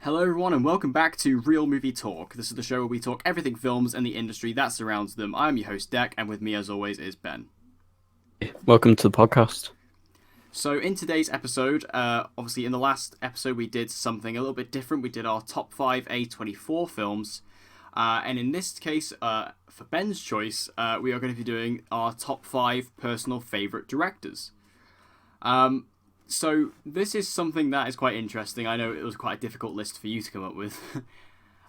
Hello, everyone, and welcome back to Real Movie Talk. This is the show where we talk everything films and the industry that surrounds them. I'm your host, Dec, and with me, as always, is Ben. Welcome to the podcast. So, in today's episode, obviously, in the last episode, we did something a little bit different. We did our top 5 A24 films. And in this case, for Ben's choice, we are going to be doing our top 5 personal favourite directors. So this is something that is quite interesting. I know it was quite a difficult list for you to come up with.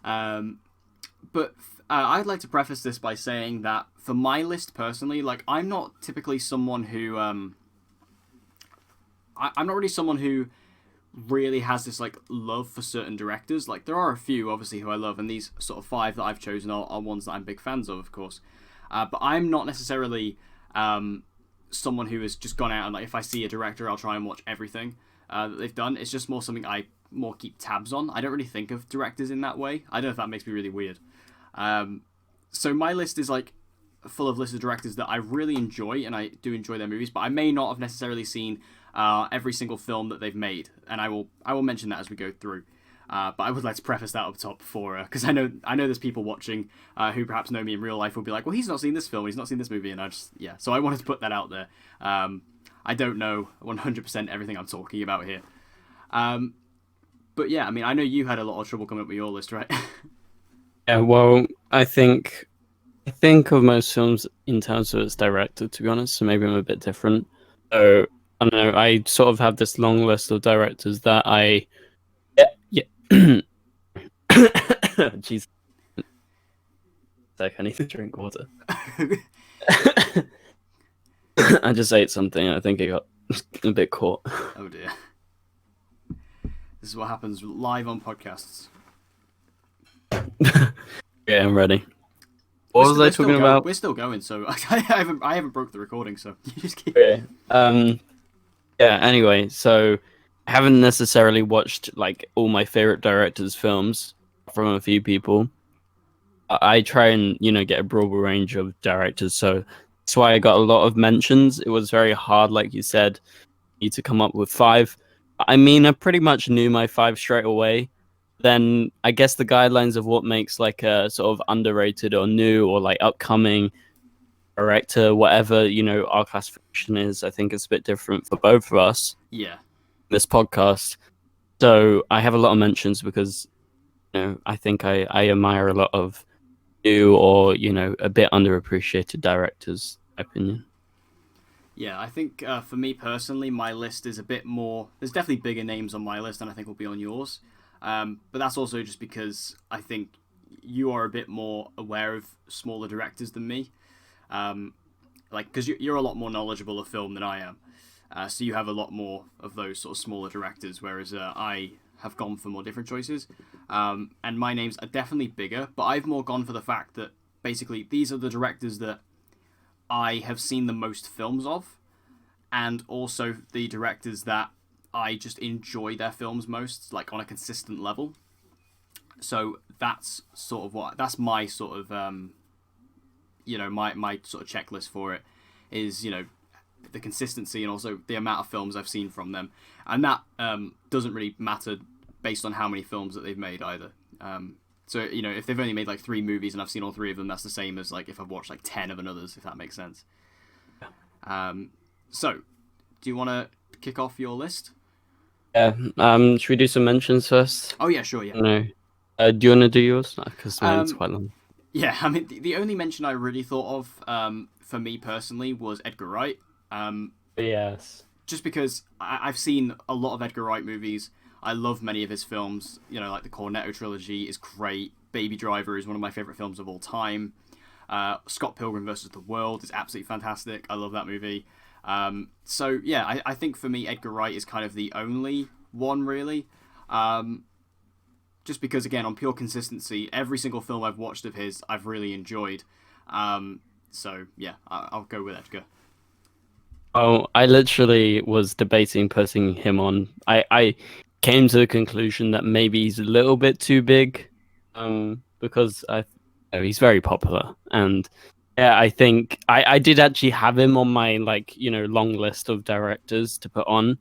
But I'd like to preface this by saying that for my list personally, like, I'm not typically someone who... I'm not really someone who really has this, like, love for certain directors. Like, there are a few, obviously, who I love, and these sort of 5 that I've chosen are ones that I'm big fans of course. But I'm not necessarily... someone who has just gone out and, like, if I see a director, I'll try and watch everything that they've done. It's just more something I more keep tabs on. I don't really think of directors in that way. I don't know if that makes me really weird. So my list is, like, full of lists of directors that I really enjoy, and I do enjoy their movies, but I may not have necessarily seen every single film that they've made, and I will mention that as we go through. But I would like to preface that up top before, because I know there's people watching who perhaps know me in real life will be like, well, he's not seen this film, he's not seen this movie, and so I wanted to put that out there. I don't know 100% everything I'm talking about here. But yeah, I mean, I know you had a lot of trouble coming up with your list, right? Yeah, well, I think of most films in terms of its director, to be honest, so maybe I'm a bit different. So, I don't know, I sort of have this long list of directors that yeah. Jeez. I need to drink water. I just ate something. I think it got a bit caught. Oh dear. This is what happens live on podcasts. Yeah, I'm ready. What was I talking about? We're still going, so I haven't broke the recording, so you just keep. Okay. Yeah. Anyway, so I haven't necessarily watched, like, all my favorite directors' films from a few people. I try and, get a broader range of directors, so that's why I got a lot of mentions. It was very hard, like you said, to come up with 5. I mean, I pretty much knew my 5 straight away. Then I guess the guidelines of what makes, like, a sort of underrated or new or, like, upcoming director, whatever, our classification is, I think it's a bit different for both of us. Yeah. This podcast. So I have a lot of mentions because, I think I admire a lot of new or, a bit underappreciated directors, in my opinion. Yeah, I think for me personally, my list is a bit more... There's definitely bigger names on my list than I think will be on yours. But that's also just because I think you are a bit more aware of smaller directors than me. Because you're a lot more knowledgeable of film than I am. So you have a lot more of those sort of smaller directors, whereas I have gone for more different choices. And my names are definitely bigger, but I've more gone for the fact that basically these are the directors that I have seen the most films of, and also the directors that I just enjoy their films most, like, on a consistent level. So that's sort of that's my sort of my sort of checklist for it is, the consistency and also the amount of films I've seen from them, and that doesn't really matter based on how many films that they've made either. So, if they've only made, like, 3 movies and I've seen all 3 of them, that's the same as, like, if I've watched, like, 10 of another's, if that makes sense. So, do you want to kick off your list? Yeah. Should we do some mentions first? Oh yeah, sure, yeah. No. Do you want to do yours? Because mine's quite long. Yeah, I mean, the only mention I really thought of, for me personally, was Edgar Wright. Yes. Just because I've seen a lot of Edgar Wright movies. I love many of his films. Like the Cornetto trilogy is great. Baby Driver is one of my favorite films of all time. Scott Pilgrim vs. the World is absolutely fantastic. I love that movie. So yeah, I think for me, Edgar Wright is kind of the only one, really. Just because, again, on pure consistency, every single film I've watched of his, I've really enjoyed. So yeah, I'll go with Edgar. Oh, I literally was debating putting him on. I came to the conclusion that maybe he's a little bit too big, because he's very popular, and yeah, I think I did actually have him on my, like, long list of directors to put on.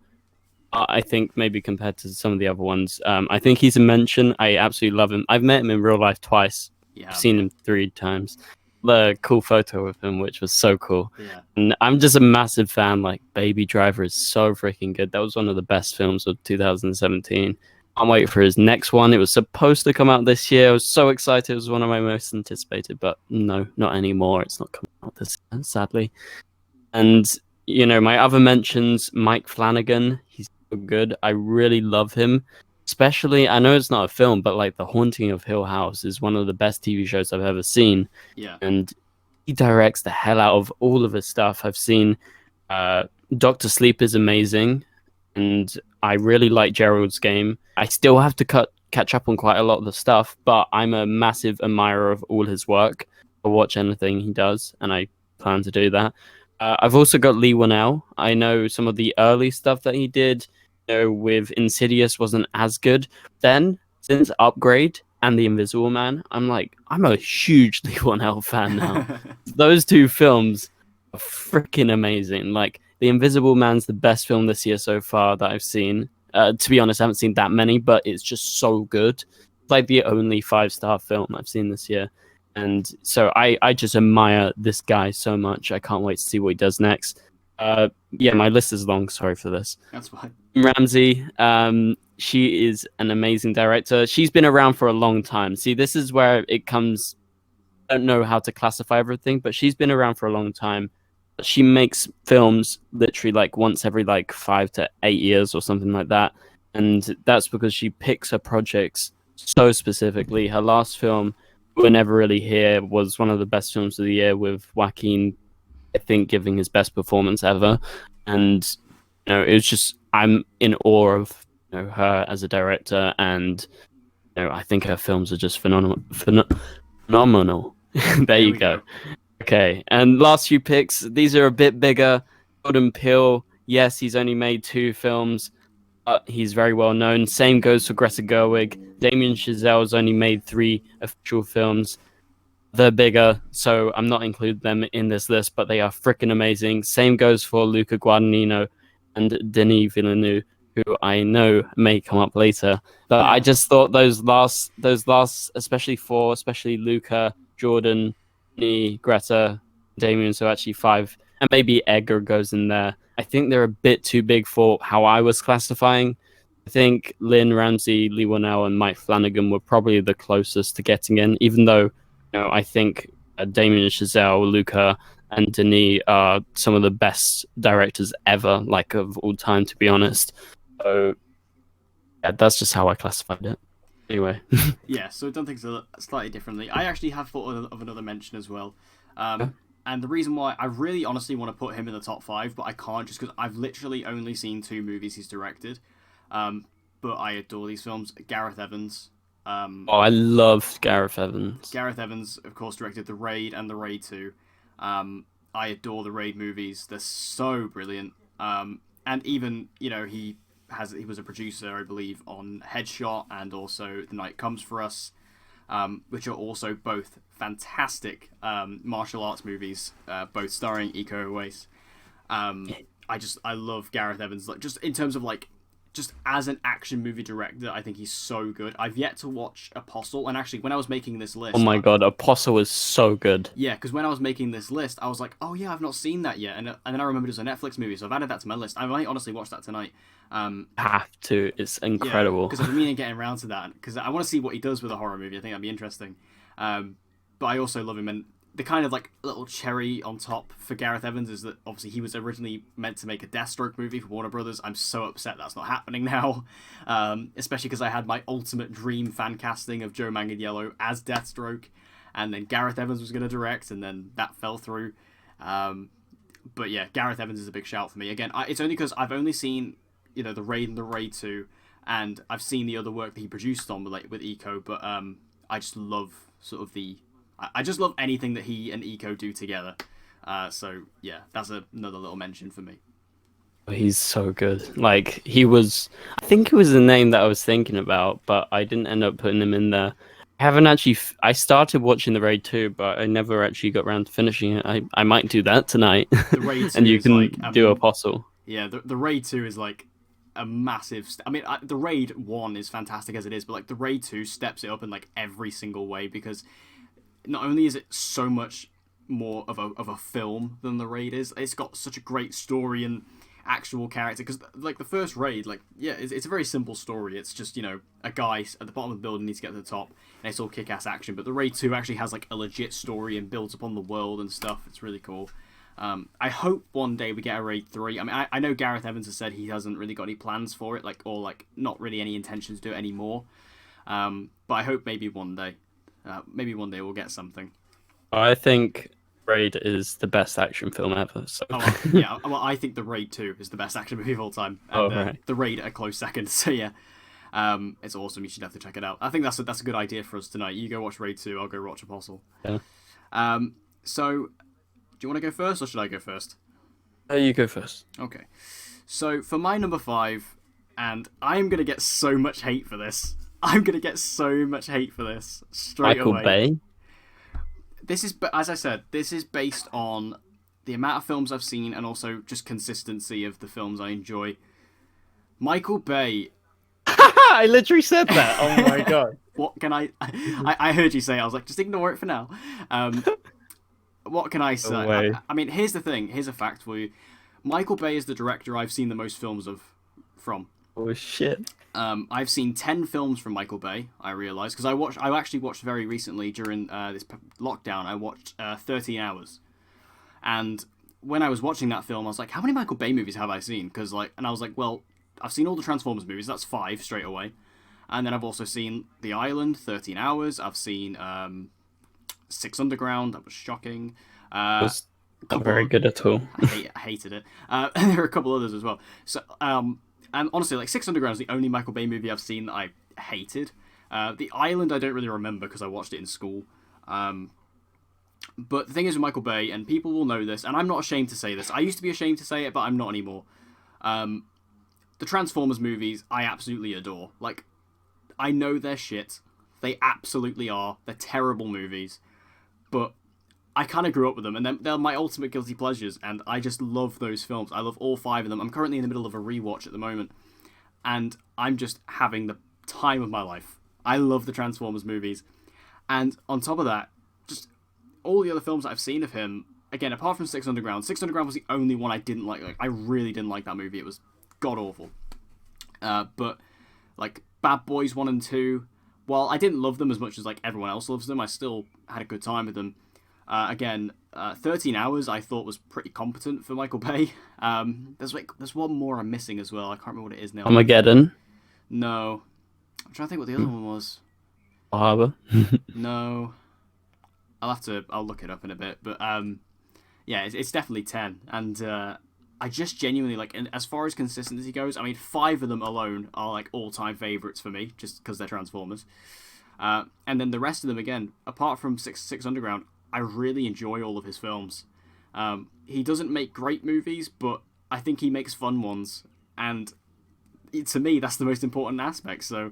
I think maybe compared to some of the other ones, I think he's a mention. I absolutely love him. I've met him in real life twice. You I've have, seen yeah. him 3 times. The cool photo of him, which was so cool. Yeah. And I'm just a massive fan. Like Baby Driver is so freaking good. That was one of the best films of 2017. I'm waiting for his next one. It was supposed to come out this year. I was so excited. It was one of my most anticipated, but no, not anymore. It's not coming out this year, sadly. And my other mentions, Mike Flanagan, he's so good. I really love him. Especially, I know it's not a film, but like The Haunting of Hill House is one of the best TV shows I've ever seen. Yeah. And he directs the hell out of all of his stuff. I've seen uh, Doctor Sleep is amazing, and I really like Gerald's Game. I still have to catch up on quite a lot of the stuff, but I'm a massive admirer of all his work. I watch anything he does, and I plan to do that. I've also got Lee Wanell. I know some of the early stuff that he did, with Insidious wasn't as good. Then, since Upgrade and The Invisible Man, I'm a huge Lee Wanell fan now. Those two films are freaking amazing. Like, The Invisible Man's the best film this year so far that I've seen. To be honest, I haven't seen that many, but it's just so good. It's like the only 5-star film I've seen this year. And so I just admire this guy so much. I can't wait to see what he does next. Yeah, my list is long. Sorry for this. That's fine. Ramsey, she is an amazing director. She's been around for a long time. See, this is where it comes. I don't know how to classify everything, but she's been around for a long time. She makes films literally like once every like 5 to 8 years or something like that. And that's because she picks her projects so specifically. Her last film, We're Never Really Here, was one of the best films of the year with Joaquin, I think, giving his best performance ever. And it was just, I'm in awe of her as a director, and I think her films are just phenomenal. There you go. Okay, and last few picks. These are a bit bigger. Jordan Peele. Yes, he's only made 2 films, but he's very well known. Same goes for Greta Gerwig. Damien Chazelle's only made 3 official films. They're bigger, so I'm not including them in this list, but they are freaking amazing. Same goes for Luca Guadagnino and Denis Villeneuve, who I know may come up later. But I just thought those last, especially Luca, Jordan, Denis, Greta, Damien, so actually 5, and maybe Edgar goes in there. I think they're a bit too big for how I was classifying. I think Lynn Ramsey, Lee Wanell, and Mike Flanagan were probably the closest to getting in, even though I think Damien Chazelle, Luca, and Denis are some of the best directors ever, like of all time, to be honest. So, yeah, that's just how I classified it. Anyway. Yeah, so I've done things slightly differently. I actually have thought of another mention as well. And the reason why I really honestly want to put him in the top 5, but I can't just because I've literally only seen 2 movies he's directed. But I adore these films. Gareth Evans. I love Gareth Evans. Gareth Evans, of course, directed The Raid and The Raid 2. I adore the Raid movies. They're so brilliant. And even, he was a producer, I believe, on Headshot and also The Night Comes For Us, which are also both fantastic martial arts movies, both starring Iko Uwais. I love Gareth Evans, like just in terms of just as an action movie director. I think he's so good. I've yet to watch Apostle, and actually, when I was making this list, oh my god, Apostle is so good. Yeah, because when I was making this list, I was like, oh yeah, I've not seen that yet, and then I remembered it was a Netflix movie, so I've added that to my list. I might honestly watch that tonight. Have to. It's incredible. Because I've been meaning getting around to that, because I want to see what he does with a horror movie. I think that'd be interesting. But I also love him, and the kind of little cherry on top for Gareth Evans is that obviously he was originally meant to make a Deathstroke movie for Warner Brothers. I'm so upset that's not happening now, especially because I had my ultimate dream fan casting of Joe Manganiello as Deathstroke, and then Gareth Evans was going to direct, and then that fell through. But yeah, Gareth Evans is a big shout for me. Again, it's only because I've only seen The Raid and The Raid 2, and I've seen the other work that he produced on with Eco, but I just love I just love anything that he and Eco do together. So yeah, that's another little mention for me. He's so good. I think it was the name that I was thinking about, but I didn't end up putting him in there. I haven't actually. I started watching The Raid 2, but I never actually got around to finishing it. I might do that tonight. The Raid 2 and you is can do Apostle. Yeah, the Raid 2 is a massive. I mean, the Raid 1 is fantastic as it is, but like the Raid 2 steps it up in like every single way because not only is it so much more of a film than the Raid is, it's got such a great story and actual character. Because like the first Raid, like yeah, it's a very simple story. It's just a guy at the bottom of the building needs to get to the top, and it's all kick-ass action. But the Raid 2 actually has like a legit story and builds upon the world and stuff. It's really cool. I hope one day we get a Raid 3. I mean, I know Gareth Evans has said he hasn't really got any plans for it, or not really any intentions to do it anymore. But I hope maybe one day we'll get something. I think Raid is the best action film ever. So. Oh, well, yeah, well, I think the Raid 2 is the best action movie of all time, and right. the Raid a close second. So yeah, it's awesome. You should have to check it out. I think that's a good idea for us tonight. You go watch Raid 2. I'll go watch Apostle. Yeah. So, do you want to go first, or should I go first? You go first. Okay. So for my number 5, and I'm gonna get so much hate for this. Straight Michael away. Bay. This is, as I said, this is based on the amount of films I've seen and also just consistency of the films I enjoy. Michael Bay. I literally said that. Oh my god. What can I heard you say. I was like, just ignore it for now. What can I say? No I mean, here's the thing. Here's a fact for you. Michael Bay is the director I've seen the most films from. Oh shit. I've seen 10 films from Michael Bay. I realised because I actually watched very recently during this lockdown. I watched 13 Hours, and when I was watching that film, I was like, how many Michael Bay movies have I seen? And I was like, well, I've seen all the Transformers movies. That's 5 straight away, and then I've also seen The Island, 13 Hours. I've seen Six Underground. That was shocking. Was not very good at all. I hated it. And there are a couple others as well. So, and honestly, like Six Underground is the only Michael Bay movie I've seen that I hated. The Island I don't really remember because I watched it in school. But the thing is with Michael Bay, and people will know this, and I'm not ashamed to say this. I used to be ashamed to say it, but I'm not anymore. The Transformers movies I absolutely adore. Like, I know they're shit. They absolutely are. They're terrible movies. But I kind of grew up with them, and they're my ultimate guilty pleasures, and I just love those films. I love all 5 of them. I'm currently in the middle of a rewatch at the moment, and I'm just having the time of my life. I love the Transformers movies. And on top of that, just all the other films that I've seen of him, again, apart from Six Underground was the only one I didn't like. Like, I really didn't like that movie. It was god-awful. But, like, Bad Boys 1 and 2, while I didn't love them as much as, like, everyone else loves them, I still had a good time with them. Again, 13 Hours I thought was pretty competent for Michael Bay. There's one more I'm missing as well. I can't remember what it is now. Armageddon. No. I'm trying to think what the other one was. Harbor. No. I'll look it up in a bit. But yeah, it's definitely 10. And I just genuinely, like, as far as consistency goes, I mean, 5 of them alone are, like, all-time favourites for me, just because they're Transformers. And then the rest of them, again, apart from Six Underground, I really enjoy all of his films. He doesn't make great movies, but I think he makes fun ones. And to me, that's the most important aspect. So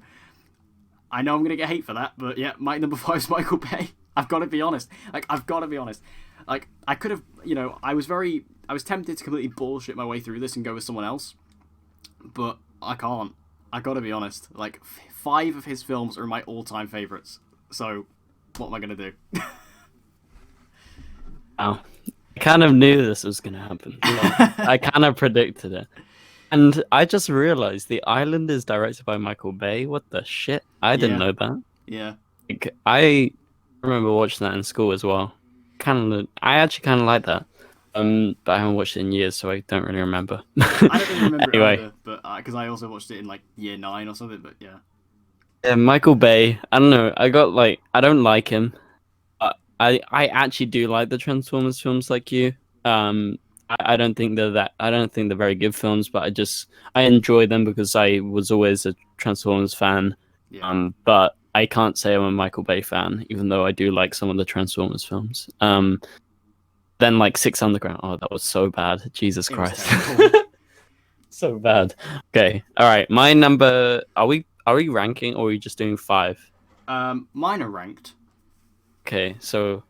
I know I'm going to get hate for that, but yeah, my number 5 is Michael Bay. I've got to be honest. Like, I could have, I was tempted to completely bullshit my way through this and go with someone else, but I can't. I got to be honest. Like, 5 of his films are my all-time favourites. So what am I going to do? Wow. I kind of knew this was going to happen. I kind of predicted it. And I just realized The Island is directed by Michael Bay. What the shit? I didn't know that. Yeah. Like, I remember watching that in school as well. I actually kind of like that. But I haven't watched it in years, so I don't really remember. I don't really remember anyway. it either, but because I also watched it in like year 9 or something. But yeah. Yeah, Michael Bay. I don't know. I don't like him. I actually do like the Transformers films, like you. I don't think they're very good films, but I enjoy them because I was always a Transformers fan. Yeah. But I can't say I'm a Michael Bay fan, even though I do like some of the Transformers films. Then like Six Underground. Oh, that was so bad. Jesus Christ. So bad. Okay. All right. My number. Are we ranking, or are we just doing 5? Mine are ranked. Okay. So,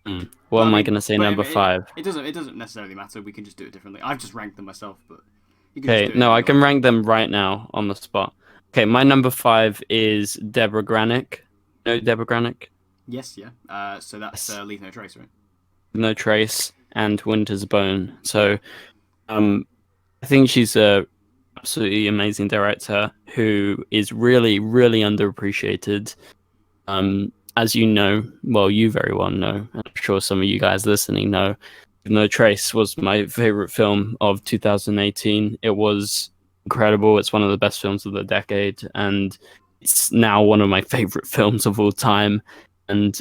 am I gonna say number 5? It doesn't necessarily matter. We can just do it differently. I've just ranked them myself, but You can just Okay, do it no, in I your can own rank order. them right now on the spot. Okay, my number 5 is Deborah Granick. No, Deborah Granick. Yes, yeah. So that's Yes. Leave No Trace, right? No Trace and Winter's Bone. So, um, I think she's a absolutely amazing director who is really, really underappreciated. As you know, well, you very well know, and I'm sure some of you guys listening know, No Trace was my favorite film of 2018. It was incredible. It's one of the best films of the decade, and it's now one of my favorite films of all time. And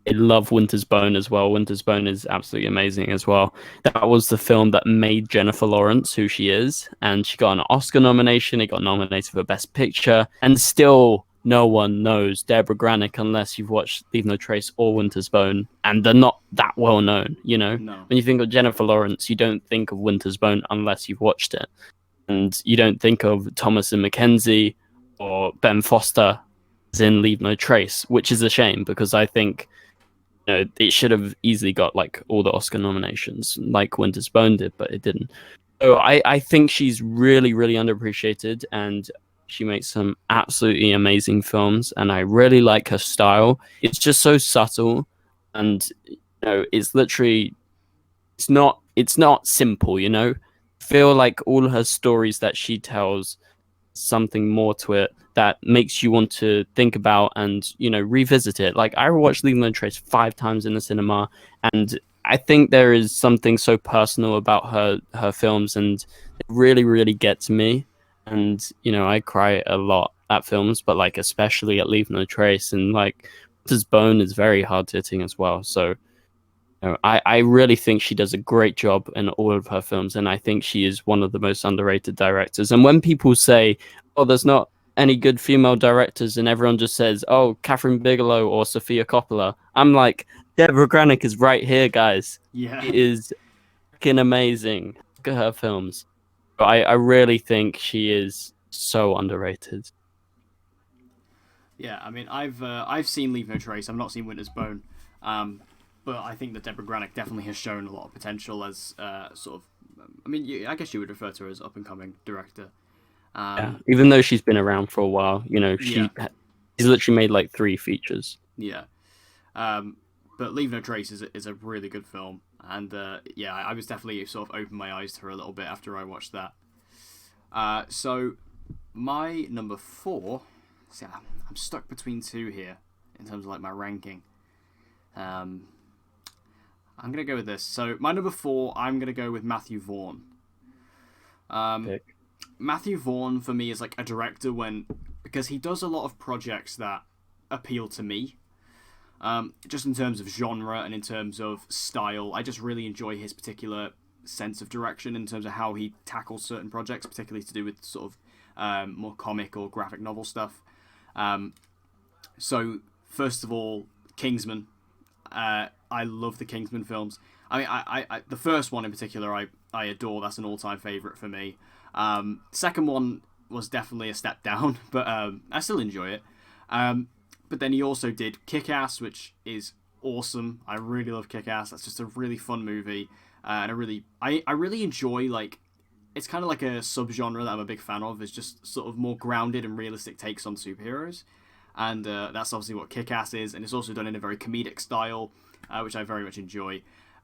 I love Winter's Bone as well. Winter's Bone is absolutely amazing as well. That was the film that made Jennifer Lawrence who she is, and she got an Oscar nomination. It got nominated for Best Picture, and still no one knows Deborah Granick unless you've watched Leave No Trace or Winter's Bone, and they're not that well known. You know, No. when you think of Jennifer Lawrence, you don't think of Winter's Bone unless you've watched it, and you don't think of Thomas and Mackenzie or Ben Foster as in Leave No Trace, which is a shame because I think it should have easily got like all the Oscar nominations, like Winter's Bone did, but it didn't. So I think she's really, really underappreciated, and she makes some absolutely amazing films, and I really like her style. It's just so subtle, and it's literally it's not simple. I feel like all her stories that she tells something more to it that makes you want to think about and revisit it. Like I watched Leave No Trace 5 times in the cinema, and I think there is something so personal about her films, and it really really gets me. And I cry a lot at films, but like especially at Leave No Trace, and like Winter's Bone is very hard hitting as well. So I really think she does a great job in all of her films, and I think she is one of the most underrated directors. And when people say, "Oh, there's not any good female directors," and everyone just says, "Oh, Catherine Bigelow or Sofia Coppola," I'm like, Deborah Granick is right here, guys. Yeah. She is freaking amazing. Look at her films. But I really think she is so underrated. Yeah, I mean, I've seen Leave No Trace. I've not seen Winter's Bone, um, but I think that Deborah Granick definitely has shown a lot of potential as sort of. I mean, I guess you would refer to her as up and coming director. Yeah, Um, even though she's been around for a while, yeah, she's literally made like 3 features. yeah. Um, but Leave No Trace is a really good film, and yeah, I was definitely sort of opened my eyes to her a little bit after I watched that. So my number four. See, I'm stuck between two here in terms of like my ranking. Um, I'm gonna go with this. So my number four, I'm gonna go with Matthew Vaughn. Um, Pick. Matthew Vaughn for me is like a director because he does a lot of projects that appeal to me. Just in terms of genre and in terms of style, I just really enjoy his particular sense of direction in terms of how he tackles certain projects, particularly to do with sort of more comic or graphic novel stuff. Um, so first of all, Kingsman. I love the Kingsman films. I mean, the first one in particular, I adore. That's an all-time favorite for me. Second one was definitely a step down, but I still enjoy it. But then he also did Kick-Ass, which is awesome. I really love Kick-Ass. That's just a really fun movie, and I really enjoy like it's kind of like a subgenre that I'm a big fan of. Is just sort of more grounded and realistic takes on superheroes, and that's obviously what Kick-Ass is. And it's also done in a very comedic style, which I very much enjoy.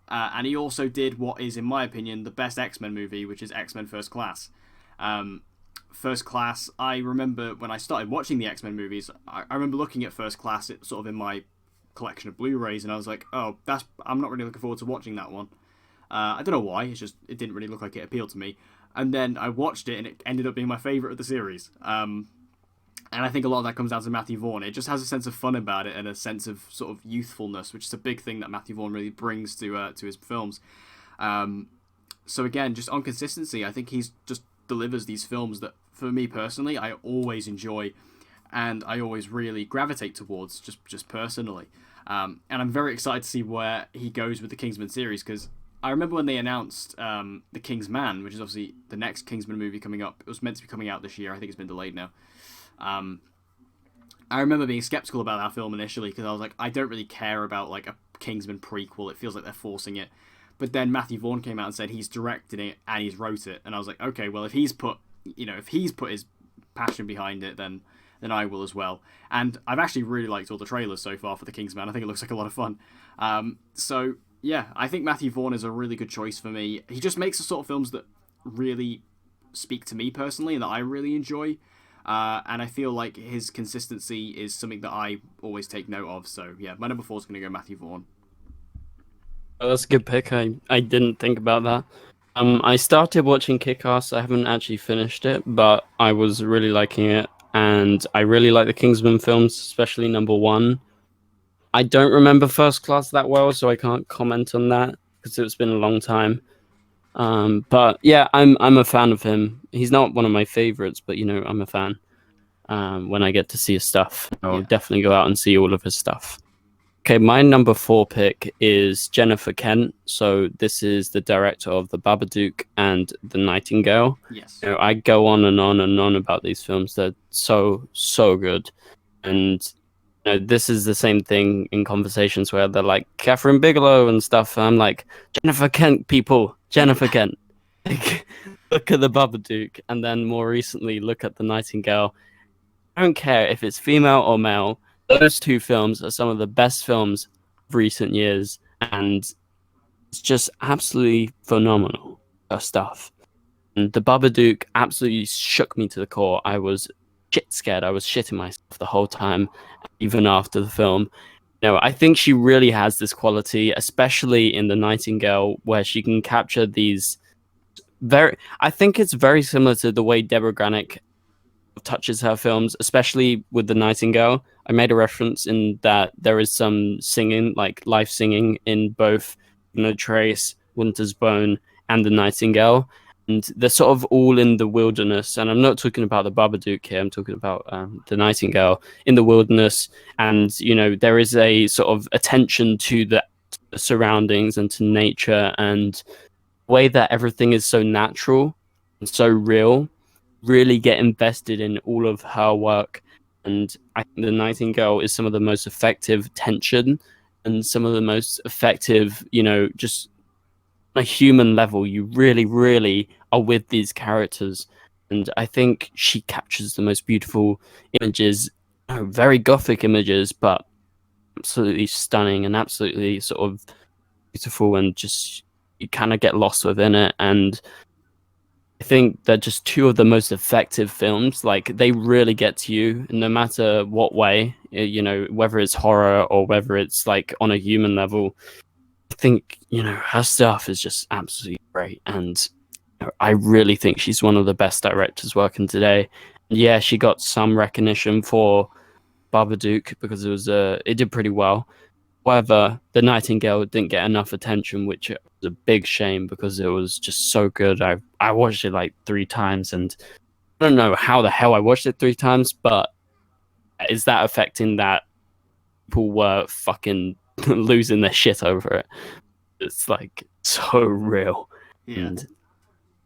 And he also did what is, in my opinion, the best X-Men movie, which is X-Men First Class. Um, First Class, I remember when I started watching the X-Men movies, I remember looking at First Class sort of in my collection of Blu-rays, and I was like, oh, I'm not really looking forward to watching that one. I don't know why. It didn't really look like it appealed to me. And then I watched it, and it ended up being my favorite of the series. And I think a lot of that comes down to Matthew Vaughn. It just has a sense of fun about it and a sense of sort of youthfulness, which is a big thing that Matthew Vaughn really brings to his films. So again, just on consistency, I think he's just delivers these films that, for me personally, I always enjoy, and I always really gravitate towards, just personally. And I'm very excited to see where he goes with the Kingsman series, because I remember when they announced The King's Man, which is obviously the next Kingsman movie coming up. It was meant to be coming out this year. I think it's been delayed now. I remember being skeptical about that film initially because I was like, I don't really care about like a Kingsman prequel. It feels like they're forcing it. But then Matthew Vaughn came out and said he's directed it and he's wrote it, and I was like, okay, well, if he's put his passion behind it, then I will as well. And I've actually really liked all the trailers so far for The Kingsman. I think it looks like a lot of fun. So yeah, I think Matthew Vaughn is a really good choice for me. He just makes the sort of films that really speak to me personally and that I really enjoy. And I feel like his consistency is something that I always take note of. So yeah, my number 4 is going to go Matthew Vaughn. Oh, that's a good pick. I didn't think about that. I started watching Kick-Ass. I haven't actually finished it, but I was really liking it, and I really like the Kingsman films, especially number 1. I don't remember First Class that well, so I can't comment on that because it's been a long time. But yeah, I'm a fan of him. He's not one of my favorites, but I'm a fan. When I get to see his stuff, I'll Yeah. definitely go out and see all of his stuff. Okay, my number 4 pick is Jennifer Kent. So this is the director of The Babadook and The Nightingale. Yes. I go on and on and on about these films. They're so good, and this is the same thing in conversations where they're like Catherine Bigelow and stuff. I'm like, Jennifer Kent, people, Jennifer Kent. Like, look at The Babadook, and then more recently, look at The Nightingale. I don't care if it's female or male. Those two films are some of the best films of recent years, and it's just absolutely phenomenal stuff. And The Babadook absolutely shook me to the core. I was shit scared. I was shitting myself the whole time, even after the film. I think she really has this quality, especially in The Nightingale, where she can capture these I think it's very similar to the way Deborah Granick touches her films, especially with The Nightingale. I made a reference in that there is some singing, like live singing, in both No Trace, Winter's Bone, and The Nightingale. And they're sort of all in the wilderness. And I'm not talking about The Babadook here. I'm talking about The Nightingale in the wilderness. And, there is a sort of attention to the surroundings and to nature, and the way that everything is so natural and so real. Really get invested in all of her work. And I think The Nightingale is some of the most effective tension and some of the most effective, just on a human level, you really, really are with these characters. And I think she captures the most beautiful images, very gothic images, but absolutely stunning and absolutely sort of beautiful, and just you kind of get lost within it. And I think they're just two of the most effective films. Like, they really get to you no matter what way, whether it's horror or whether it's like on a human level. I think, her stuff is just absolutely great. And I really think she's one of the best directors working today. Yeah, she got some recognition for Babadook because it did pretty well. However, The Nightingale didn't get enough attention, which was a big shame because it was just so good. I watched it like 3 times, and I don't know how the hell I watched it 3 times, but is that affecting that people were fucking losing their shit over it? It's like so real. Yeah. And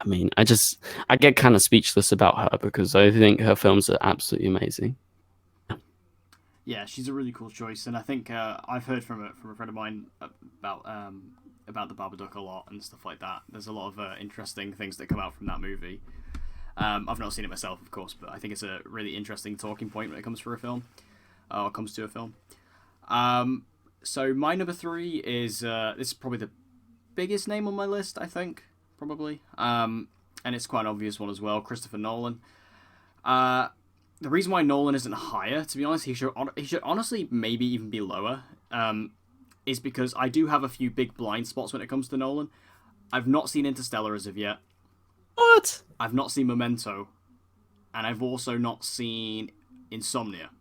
I mean, I get kind of speechless about her because I think her films are absolutely amazing. Yeah, she's a really cool choice, and I think I've heard from a friend of mine about the Babadook a lot and stuff like that. There's a lot of interesting things that come out from that movie. I've not seen it myself, of course, but I think it's a really interesting talking point when it comes to a film. So my number 3 is this is probably the biggest name on my list, I think, probably, and it's quite an obvious one as well. Christopher Nolan. The reason why Nolan isn't higher, to be honest, he should honestly maybe even be lower, is because I do have a few big blind spots when it comes to Nolan. I've not seen Interstellar as of yet. What? I've not seen Memento, and I've also not seen Insomnia.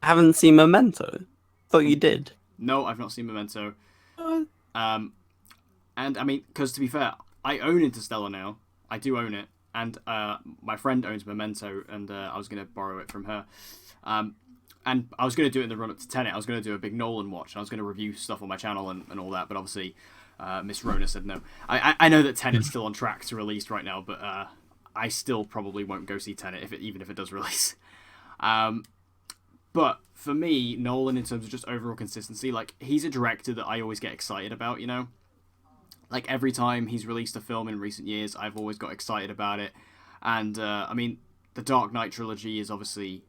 I haven't seen Memento. Thought you did. No, I've not seen Memento. What? And I mean, because to be fair, I own Interstellar now. I do own it. And my friend owns Memento, and I was going to borrow it from her. And I was going to do it in the run-up to Tenet. I was going to do a big Nolan watch, and I was going to review stuff on my channel and all that, but obviously Miss Rona said no. I know that Tenet's still on track to release right now, but I still probably won't go see Tenet, even if it does release. But for me, Nolan, in terms of just overall consistency, like, he's a director that I always get excited about, Like every time he's released a film in recent years, I've always got excited about it. And I mean, the Dark Knight trilogy is obviously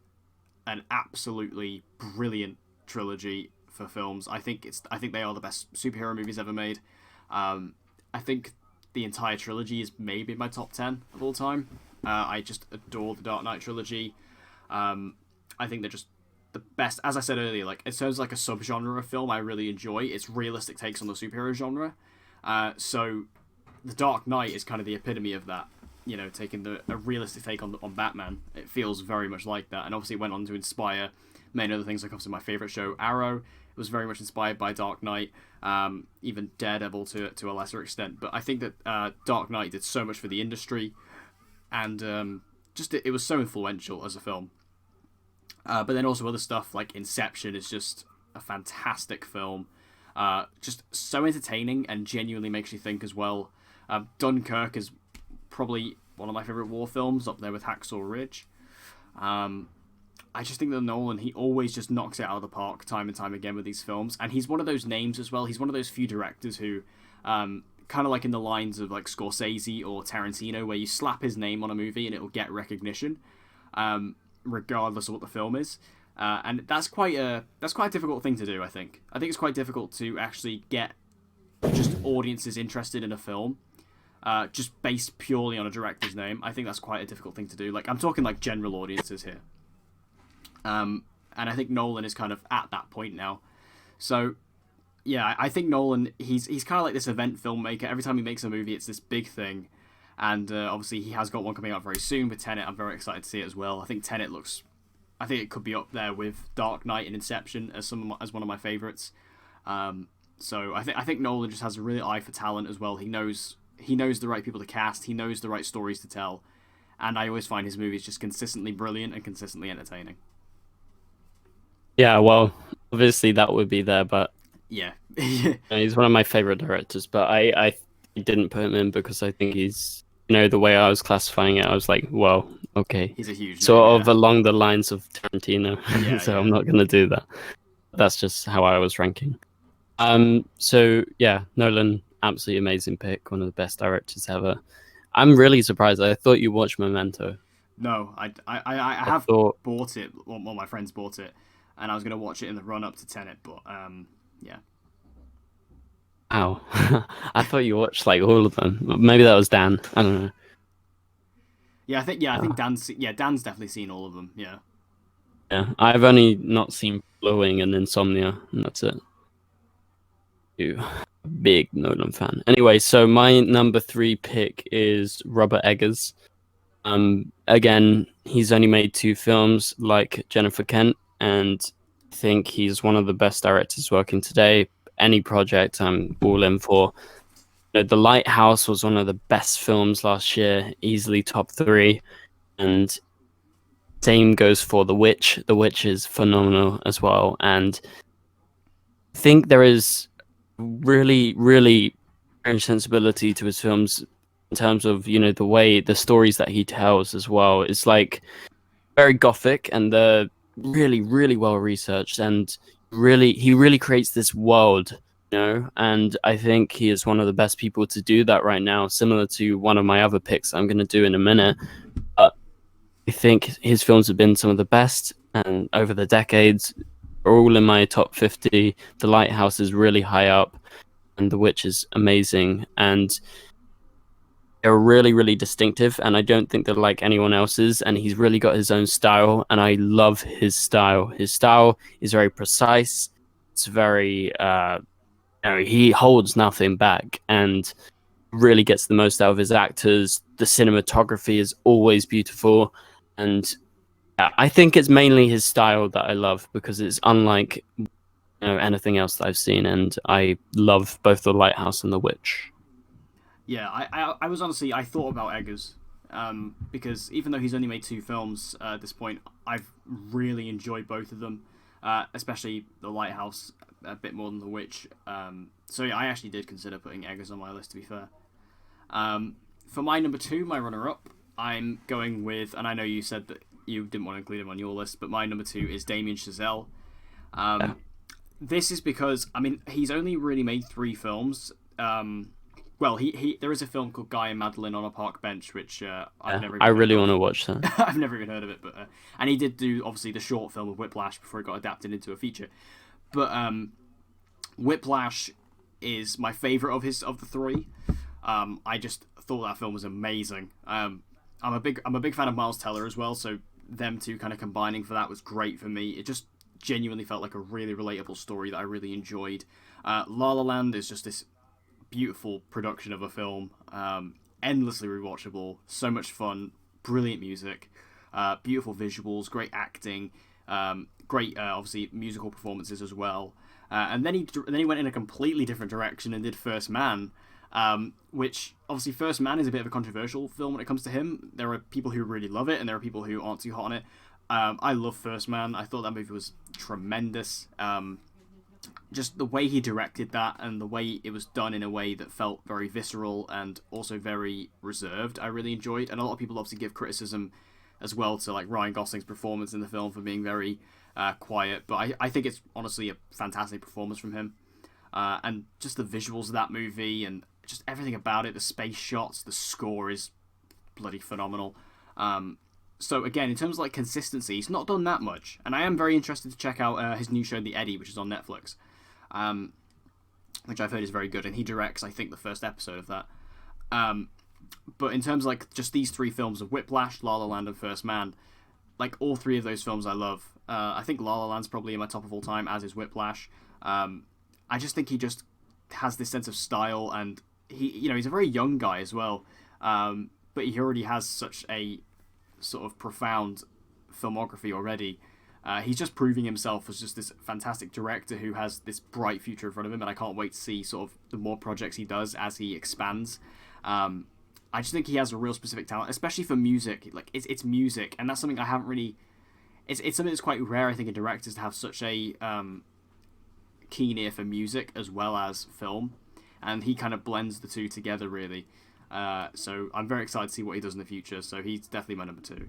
an absolutely brilliant trilogy for films. I think they are the best superhero movies ever made. I think the entire trilogy is maybe my top 10 of all time. I just adore the Dark Knight trilogy. I think they're just the best. As I said earlier, like it serves like a subgenre of film I really enjoy. It's realistic takes on the superhero genre. So the Dark Knight is kind of the epitome of that. You know, taking a realistic take on Batman. It feels very much like that, and obviously it went on to inspire many other things. Like obviously my favorite show, Arrow, it was very much inspired by Dark Knight. Even Daredevil to a lesser extent. But I think that Dark Knight did so much for the industry, and just it was so influential as a film. But then also other stuff like Inception is just a fantastic film. Just so entertaining and genuinely makes you think as well. Dunkirk is probably one of my favorite war films, up there with Hacksaw Ridge. I just think that Nolan, he always just knocks it out of the park time and time again with these films. And he's one of those names as well. He's one of those few directors who, kind of like in the lines of like Scorsese or Tarantino, where you slap his name on a movie and it will get recognition, regardless of what the film is. And that's quite a difficult thing to do. I think it's quite difficult to actually get just audiences interested in a film, just based purely on a director's name. I think that's quite a difficult thing to do. Like I'm talking like general audiences here. And I think Nolan is kind of at that point now. So yeah, I think Nolan, he's kind of like this event filmmaker. Every time he makes a movie, it's this big thing. And obviously he has got one coming out very soon with Tenet. I'm very excited to see it as well. I think it could be up there with Dark Knight and Inception as one of my favorites. So I think Nolan just has a really eye for talent as well. He knows the right people to cast. He knows the right stories to tell. And I always find his movies just consistently brilliant and consistently entertaining. Yeah, well, obviously that would be there, but Yeah. he's one of my favorite directors. But I didn't put him in because I think he's, the way I was classifying it, I was like, well, okay, He's a huge sort name, of along the lines of Tarantino. Yeah, So yeah. I'm not gonna do that. That's just how I was ranking. So yeah, Nolan, absolutely amazing pick, one of the best directors ever. I'm really surprised. I thought you watched Memento. No, I have bought it. Well, my friends bought it, and I was going to watch it in the run up to Tenet, but yeah. Ow. I thought you watched like all of them. Maybe that was Dan. I don't know. Yeah, I think Dan's definitely seen all of them. Yeah. Yeah, I've only not seen Blowing and Insomnia, and that's it. Big Nolan fan. Anyway, so my number 3 pick is Robert Eggers. Again, he's only made 2 films like Jennifer Kent, and I think he's one of the best directors working today. Any project I'm all in for. The Lighthouse was one of the best films last year, easily top 3, and same goes for The Witch. The Witch is phenomenal as well, and I think there is really, really strange sensibility to his films in terms of, the way the stories that he tells as well. It's like very gothic, and they're really, really well researched, and he really creates this world, and I think he is one of the best people to do that right now, similar to one of my other picks I'm going to do in a minute. But I think his films have been some of the best, and over the decades, are all in my top 50. The Lighthouse is really high up, and The Witch is amazing, and they're really, really distinctive, and I don't think they're like anyone else's, and he's really got his own style, and I love his style. His style is very precise. It's very, he holds nothing back, and really gets the most out of his actors. The cinematography is always beautiful, and I think it's mainly his style that I love, because it's unlike anything else that I've seen, and I love both The Lighthouse and The Witch. Yeah, I was honestly, I thought about Eggers, because even though he's only made 2 films at this point, I've really enjoyed both of them, especially The Lighthouse a bit more than The Witch. So yeah, I actually did consider putting Eggers on my list, to be fair. For my number 2, my runner-up, I'm going with, and I know you said that you didn't want to include him on your list, but my number 2 is Damien Chazelle. This is because, I mean, he's only really made 3 films, Well, he there is a film called Guy and Madeline on a Park Bench, which I've Yeah, never I even heard really want of. to watch that. I've never even heard of it, but and he did do obviously the short film of Whiplash before it got adapted into a feature. But Whiplash is my favorite of the three. I just thought that film was amazing. I'm a big fan of Miles Teller as well, so them two kind of combining for that was great for me. It just genuinely felt like a really relatable story that I really enjoyed. La La Land is just this beautiful production of a film, endlessly rewatchable, so much fun, brilliant music, beautiful visuals, great acting, great obviously musical performances as well. And then he went in a completely different direction and did First Man, which obviously First Man is a bit of a controversial film when it comes to him. There are people who really love it and there are people who aren't too hot on it. I love First Man. I thought that movie was tremendous. Just the way he directed that and the way it was done in a way that felt very visceral and also very reserved, I really enjoyed. And a lot of people obviously give criticism as well to like Ryan Gosling's performance in the film for being very quiet, but I think it's honestly a fantastic performance from him. And just the visuals of that movie and just everything about it, the space shots, the score is bloody phenomenal. So again, in terms of like consistency, he's not done that much, and I am very interested to check out his new show, The Eddy, which is on Netflix, which I've heard is very good, and he directs, I think, the first episode of that. But in terms of like just these three films of Whiplash, La La Land, and First Man, like all three of those films I love. I think La La Land's probably in my top of all time, as is Whiplash. I just think he just has this sense of style, and he's a very young guy as well, but he already has such a sort of profound filmography already. He's just proving himself as just this fantastic director who has this bright future in front of him, and I can't wait to see sort of the more projects he does as he expands. I just think he has a real specific talent, especially for music. Like it's music, and that's something I haven't really. It's something that's quite rare, I think, in directors to have such a keen ear for music as well as film, and he kind of blends the two together really. So I'm very excited to see what he does in the future. So he's definitely my number two.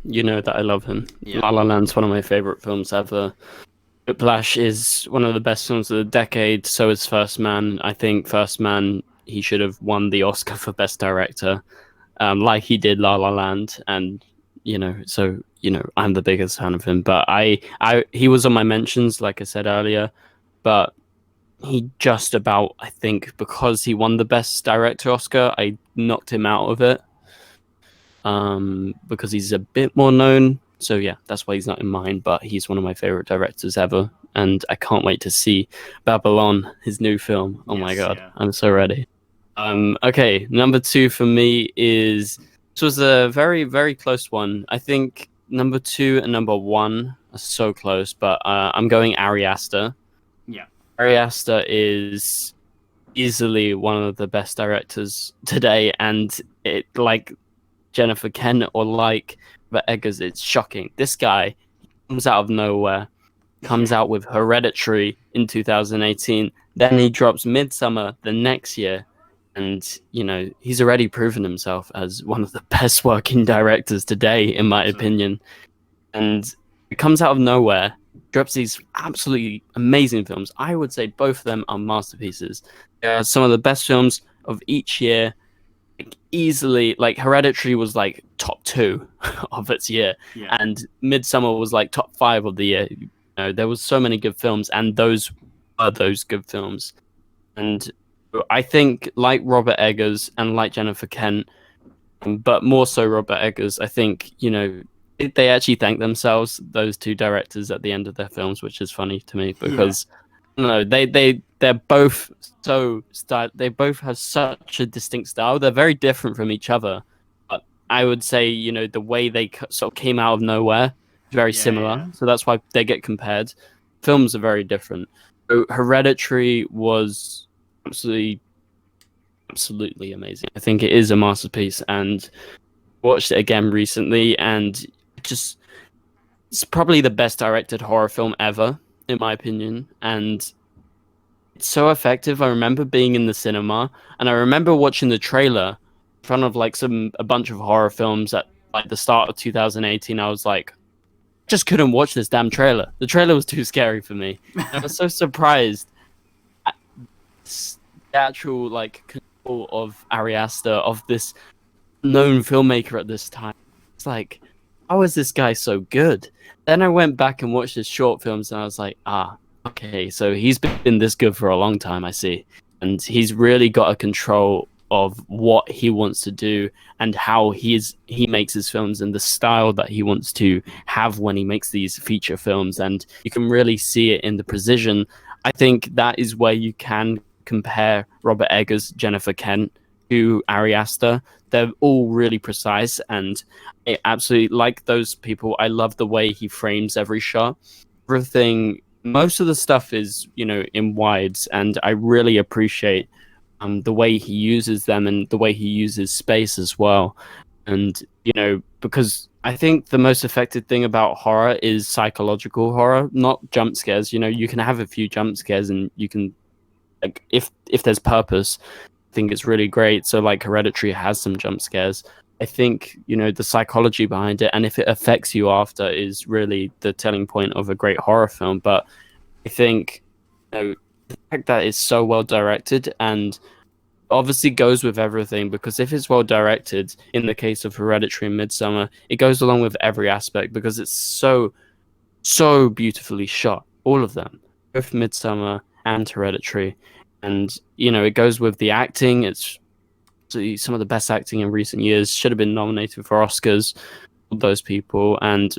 You know that I love him. Yeah. La La Land's one of my favorite films ever. Whiplash is one of the best films of the decade. So is First Man. I think First Man, he should have won the Oscar for Best Director, like he did La La Land. And I'm the biggest fan of him. But he was on my mentions, like I said earlier. But he just about, I think, because he won the Best Director Oscar, I knocked him out of it. Because he's a bit more known. So yeah, that's why he's not in mine, but he's one of my favorite directors ever. And I can't wait to see Babylon, his new film. Oh my God, yeah. I'm so ready. Okay, number two for me this was a very, very close one. I think number two and number one are so close, but I'm going Ari Aster. Yeah. Ari Aster is easily one of the best directors today, and it like Jennifer Kent or like Robert Eggers, it's shocking. This guy comes out of nowhere, comes out with Hereditary in 2018, then he drops Midsummer the next year, and he's already proven himself as one of the best working directors today, in my opinion. And it comes out of nowhere, drops these absolutely amazing films. I would say both of them are masterpieces. They are some of the best films of each year. Easily, like Hereditary was like top 2 of its year, and Midsummer was like top 5 of the year. There was so many good films, and those were those good films. And I think, like Robert Eggers and like Jennifer Kent, but more so Robert Eggers, I think they actually thank themselves, those two directors, at the end of their films, which is funny to me because they're both they both have such a distinct style. They're very different from each other, but I would say the way they sort of came out of nowhere is very similar. So that's why they get compared. Films are very different. So Hereditary was absolutely amazing. I think it is a masterpiece, and watched it again recently, and it's probably the best directed horror film ever, in my opinion. And it's so effective. I remember being in the cinema, and I remember watching the trailer in front of like a bunch of horror films at like the start of 2018. I was like, just couldn't watch this damn trailer. The trailer was too scary for me. I was so surprised at the actual like control of Ari Aster, of this known filmmaker at this time. It's like, how is this guy so good? Then I went back and watched his short films, and I was like, ah, okay, so he's been this good for a long time, I see. And he's really got a control of what he wants to do and how he makes his films and the style that he wants to have when he makes these feature films. And you can really see it in the precision. I think that is where you can compare Robert Eggers, Jennifer Kent to Ari Aster. They're all really precise, and I absolutely like those people. I love the way he frames every shot. Everything, most of the stuff is, in wides, and I really appreciate the way he uses them and the way he uses space as well. And, because I think the most effective thing about horror is psychological horror, not jump scares. You can have a few jump scares and you can, like, if there's purpose, I think it's really great. So like Hereditary has some jump scares. I think, the psychology behind it and if it affects you after is really the telling point of a great horror film. But I think, the fact that it's so well directed and obviously goes with everything, because if it's well directed, in the case of Hereditary and Midsummer, it goes along with every aspect because it's so beautifully shot, all of them, both Midsummer and Hereditary. And it goes with the acting. It's some of the best acting in recent years. Should have been nominated for Oscars, those people. And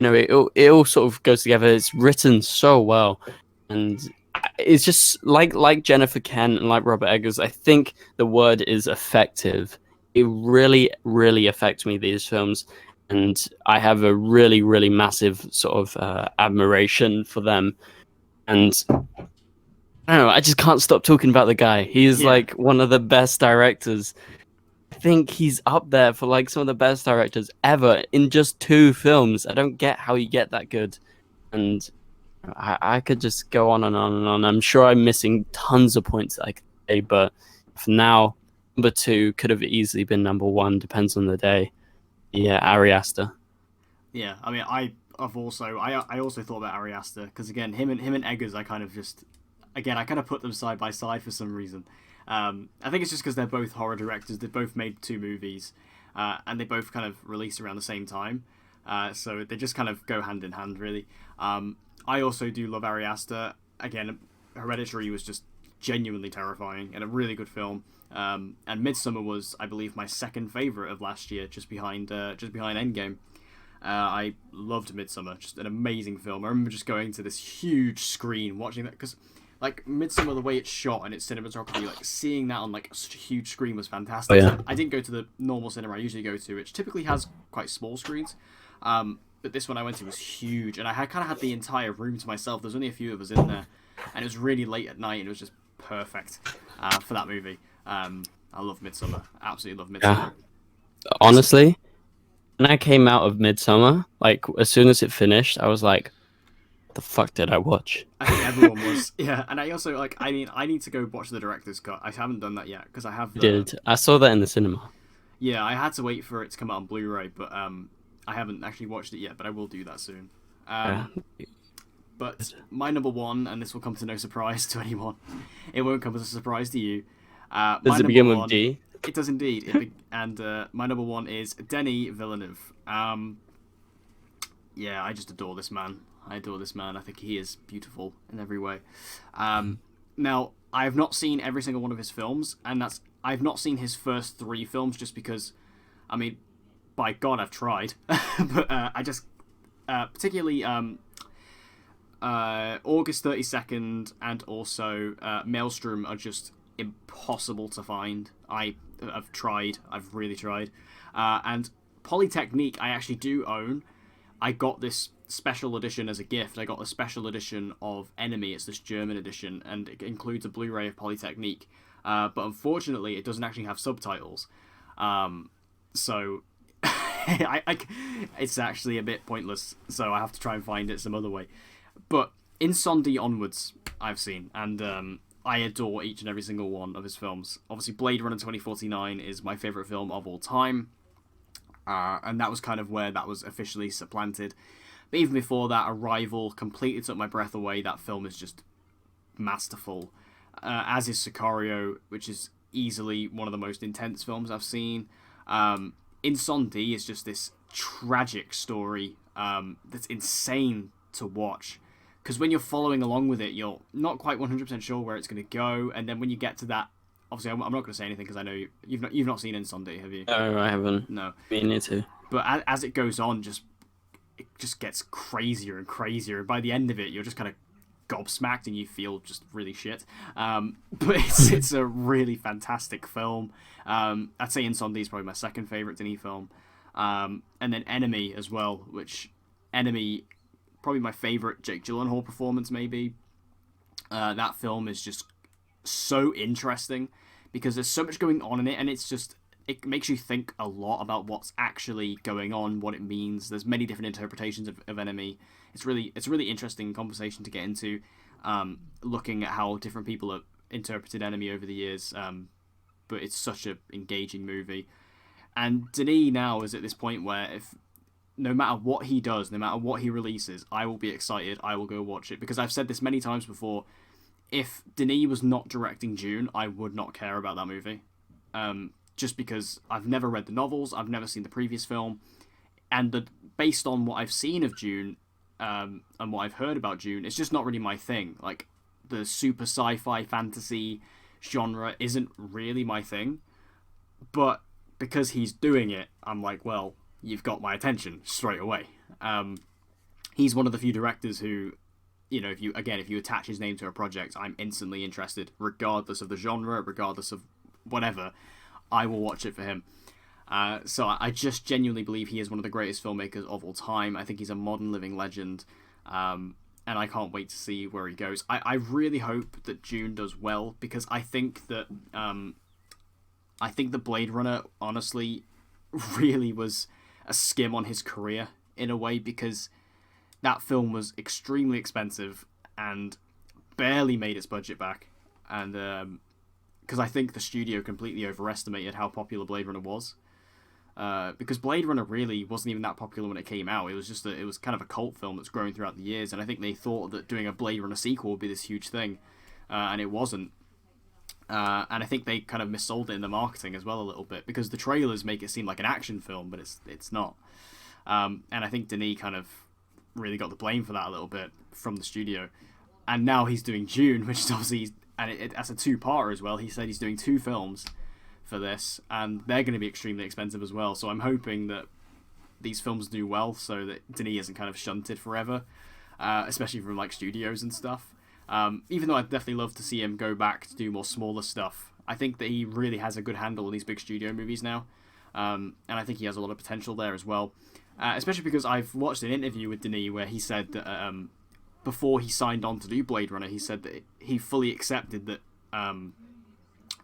it all sort of goes together. It's written so well, and it's just like Jennifer Kent and like Robert Eggers. I think the word is effective. It really, really affects me, these films, and I have a really, really massive sort of admiration for them. And I don't know, I just can't stop talking about the guy. He is Yeah. like one of the best directors. I think he's up there for like some of the best directors ever in just 2 films. I don't get how you get that good. And I could just go on and on and on. I'm sure I'm missing tons of points that I could say, but for now, number 2 could have easily been number 1, depends on the day. Yeah, Ari Aster. Yeah, I mean, I also thought about Ari Aster because again, him and Eggers, I kind of just again I kind of put them side by side for some reason. I think it's just because they're both horror directors. They both made 2 movies, and they both kind of released around the same time. So they just kind of go hand in hand, really. I also do love Ari Aster. Again, Hereditary was just genuinely terrifying and a really good film. And Midsummer was, I believe, my second favorite of last year, just behind Endgame. I loved Midsummer, just an amazing film. I remember just going to this huge screen watching that because, like, Midsummer, the way it's shot and its cinematography, like seeing that on like such a huge screen was fantastic. Oh, yeah. I didn't go to the normal cinema I usually go to, which typically has quite small screens. But this one I went to was huge, and I kind of had the entire room to myself. There's only a few of us in there, and it was really late at night, and it was just perfect for that movie. I love Midsummer, absolutely love Midsummer. Yeah. Honestly, when I came out of Midsummer, like as soon as it finished, I was like, "What the fuck did I watch?" I think everyone was, yeah. And I also like, I mean, I need to go watch the director's cut. I haven't done that yet because I have I the. did. I saw that in the cinema. Yeah, I had to wait for it to come out on Blu-ray, but I haven't actually watched it yet. But I will do that soon. Yeah. But my number 1, and this will come to no surprise to anyone. It won't come as a surprise to you. My Does it number begin with 1, D? it does indeed. And my number 1 is Denis Villeneuve. Yeah, I just adore this man. I adore this man. I think he is beautiful in every way. Now, I have not seen every single one of his films, and I've not seen his first 3 films just because, I mean, by God, I've tried. But I just, particularly August 32nd and also Maelstrom are just impossible to find. I've tried. I've really tried. And Polytechnique I actually do own. I got this special edition as a gift. I got a special edition of Enemy. It's this German edition, and it includes a Blu-ray of Polytechnique. But unfortunately, it doesn't actually have subtitles. So it's actually a bit pointless. So I have to try and find it some other way. But Insondi onwards, I've seen, and I adore each and every single one of his films. Obviously, Blade Runner 2049 is my favourite film of all time. And that was kind of where that was officially supplanted. But even before that, Arrival completely took my breath away. That film is just masterful. as is Sicario, which is easily one of the most intense films I've seen. Insomnia is just this tragic story that's insane to watch. Because when you're following along with it, you're not quite 100% sure where it's going to go, and then when you get to that, obviously I'm not going to say anything because I know you've not seen Insomnia, have you? No, I haven't. No, Me neither. but as it goes on, it just gets crazier and crazier. And by the end of it, you're just kind of gobsmacked and you feel just really shit. But it's a really fantastic film. I'd say Insomnia is probably my second favorite Denis film. And then Enemy as well, which Enemy probably my favorite Jake Gyllenhaal performance maybe. That film is just so interesting because there's so much going on in it, and it makes you think a lot about what's actually going on, what it means. There's many different interpretations of Enemy. It's a really interesting conversation to get into, looking at how different people have interpreted Enemy over the years. But it's such an engaging movie, and Denis now is at this point where if no matter what he does, no matter what he releases, I will be excited. I will go watch it because I've said this many times before. If Denis was not directing Dune, I would not care about that movie. Just because I've never read the novels, I've never seen the previous film, and based on what I've seen of Dune, and what I've heard about Dune, it's just not really my thing. Like, the super sci-fi fantasy genre isn't really my thing, but because he's doing it, I'm like, well, you've got my attention straight away. He's one of the few directors who, if you attach his name to a project, I'm instantly interested, regardless of the genre, regardless of whatever. I will watch it for him. So I just genuinely believe he is one of the greatest filmmakers of all time. I think he's a modern living legend, and I can't wait to see where he goes. I really hope that Dune does well because I think that the Blade Runner honestly really was a skim on his career in a way because that film was extremely expensive and barely made its budget back, and because I think the studio completely overestimated how popular Blade Runner was. Because Blade Runner really wasn't even that popular when it came out. It was kind of a cult film that's grown throughout the years, and I think they thought that doing a Blade Runner sequel would be this huge thing, and it wasn't. And I think they kind of missold it in the marketing as well a little bit because the trailers make it seem like an action film, but it's not. And I think Denis kind of really got the blame for that a little bit from the studio. And now he's doing Dune, which is obviously, and as a two-parter as well. He said he's doing two films for this, and they're going to be extremely expensive as well. So I'm hoping that these films do well, so that Denis isn't kind of shunted forever, especially from like studios and stuff. Even though I'd definitely love to see him go back to do more smaller stuff, I think that he really has a good handle on these big studio movies now, and I think he has a lot of potential there as well. Especially because I've watched an interview with Denis where he said that before he signed on to do Blade Runner, he said that he fully accepted that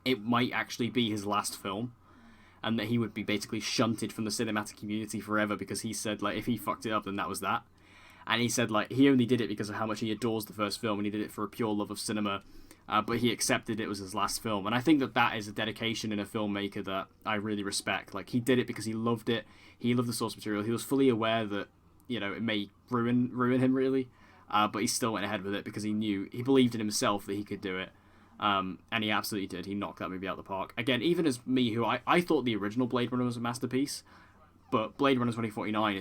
it might actually be his last film, and that he would be basically shunted from the cinematic community forever because he said like if he fucked it up, then that was that. And he said like he only did it because of how much he adores the first film, and he did it for a pure love of cinema. But he accepted it was his last film, and I think that is a dedication in a filmmaker that I really respect. Like he did it because he loved it. He loved the source material. He was fully aware that it may ruin him really, but he still went ahead with it because he believed in himself that he could do it. And he absolutely did. He knocked that movie out of the park. Again, even as me, who I thought the original Blade Runner was a masterpiece, but Blade Runner 2049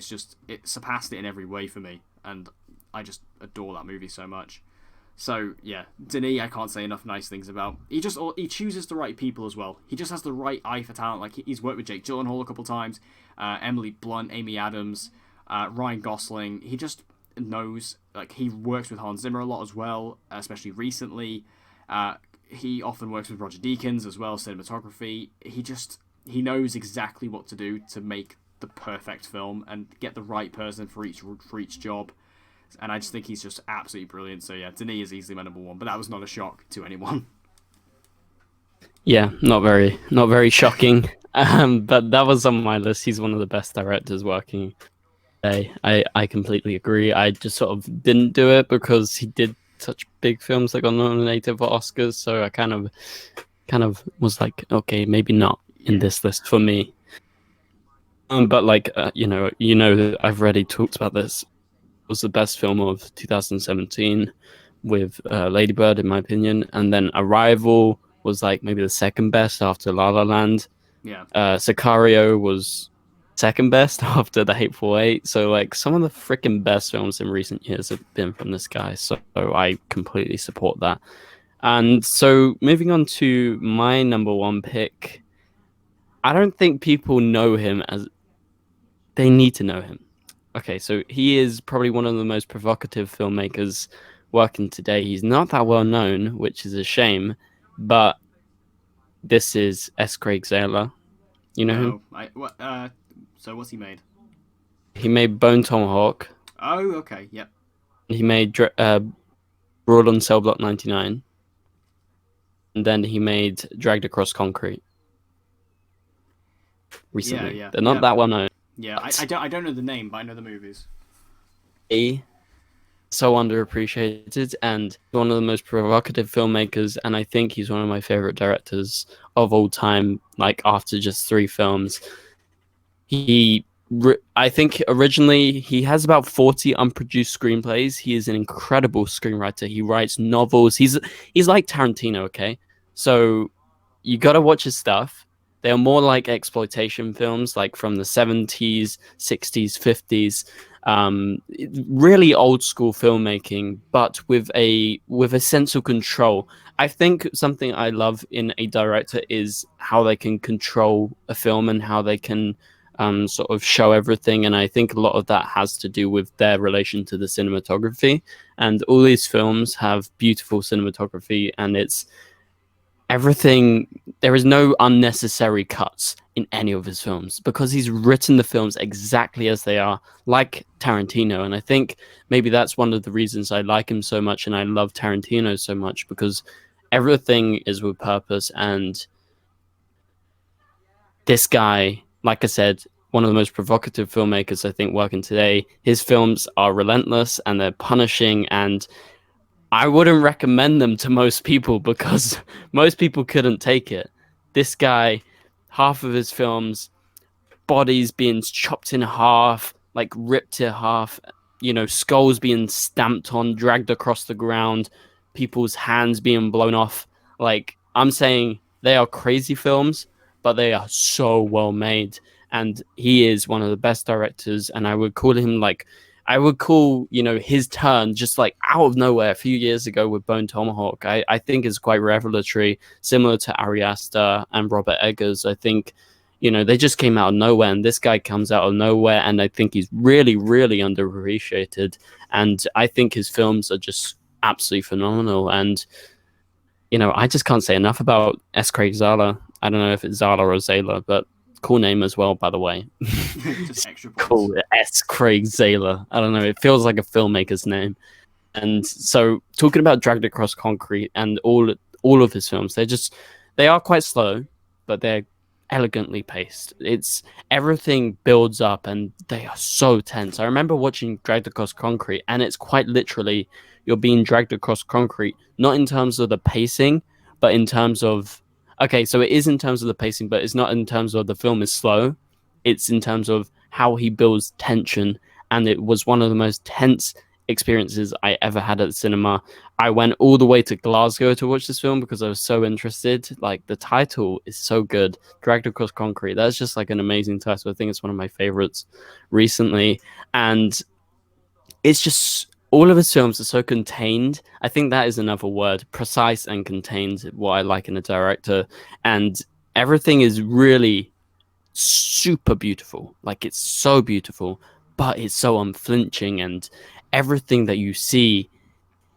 it surpassed it in every way for me, and I just adore that movie so much. So yeah, Denis, I can't say enough nice things about. He chooses the right people as well. He just has the right eye for talent. Like he's worked with Jake Gyllenhaal a couple times, Emily Blunt, Amy Adams, Ryan Gosling. He just knows. Like he works with Hans Zimmer a lot as well, especially recently. He often works with Roger Deakins as well, cinematography. He knows exactly what to do to make the perfect film and get the right person for each job. And I just think he's just absolutely brilliant. So yeah, Denis is easily my number one, but that was not a shock to anyone. Yeah, not very shocking. But that was on my list. He's one of the best directors working today. I completely agree. I just sort of didn't do it because he did such big films that got nominated for Oscars. So I kind of was like, okay, maybe not in this list for me. But like I've already talked about this. It was the best film of 2017. with Lady Bird, in my opinion. And then Arrival was like maybe the second best after La La Land. Yeah. Sicario was second best after The Hateful Eight. So like some of the freaking best films in recent years have been from this guy. So I completely support that. And so moving on to my number one pick, I don't think people know him as they need to know him. Okay, so he is probably one of the most provocative filmmakers working today. He's not that well known, which is a shame, but this is S. Craig Zahler. You know him? No. I what? So what's he made? He made Bone Tomahawk. Oh, okay. Yep. He made Brawl on Cell Block 99. And then he made Dragged Across Concrete Yeah. recently. Yeah. They're not Yeah. that well known. Yeah. But I don't know the name, but I know the movies. he so underappreciated and one of the most provocative filmmakers, and I think he's one of my favorite directors of all time. Like after just three films, I think originally he has about 40 unproduced screenplays. He is an incredible screenwriter. He writes novels. He's like Tarantino, okay? So you got to watch his stuff. They are more like exploitation films, like from the 70s, 60s, 50s. Really old school filmmaking, but with a sense of control. I think something I love in a director is how they can control a film and how they can sort of show everything. And I think a lot of that has to do with their relation to the cinematography. And all these films have beautiful cinematography, and it's everything. There is no unnecessary cuts in any of his films because he's written the films exactly as they are, like Tarantino. And I think maybe that's one of the reasons I like him so much and I love Tarantino so much, because everything is with purpose. And this guy, like I said, one of the most provocative filmmakers I think working today. His films are relentless and they're punishing, and I wouldn't recommend them to most people because most people couldn't take it. This guy, half of his films, bodies being chopped in half, like ripped in half, skulls being stamped on, dragged across the ground, people's hands being blown off. Like, I'm saying they are crazy films, but they are so well made. And he is one of the best directors. And I would call him like, I would call, his turn just like out of nowhere a few years ago with Bone Tomahawk. I think is quite revelatory, similar to Ari Aster and Robert Eggers. I think they just came out of nowhere, and this guy comes out of nowhere, and I think he's really, really underappreciated. And I think his films are just absolutely phenomenal. And, I just can't say enough about S. Craig Zahler. I don't know if it's Zahler or Zahler, but cool name as well, by the way. Just extra points. Cool. S. Craig Zahler. I don't know. It feels like a filmmaker's name. And so talking about Dragged Across Concrete and all of his films, they are quite slow, but they're elegantly paced. It's everything builds up and they are so tense. I remember watching Dragged Across Concrete, and it's quite literally you're being dragged across concrete, not in terms of the pacing, but in terms of okay, so it is in terms of the pacing, but it's not in terms of the film is slow. It's in terms of how he builds tension, and it was one of the most tense experiences I ever had at the cinema. I went all the way to Glasgow to watch this film because I was so interested. Like, the title is so good, Dragged Across Concrete. That's just like an amazing title. I think it's one of my favorites recently. And it's just all of his films are so contained. I think that is another word, precise and contained, what I like in a director. And everything is really super beautiful. Like, it's so beautiful, but it's so unflinching, and everything that you see,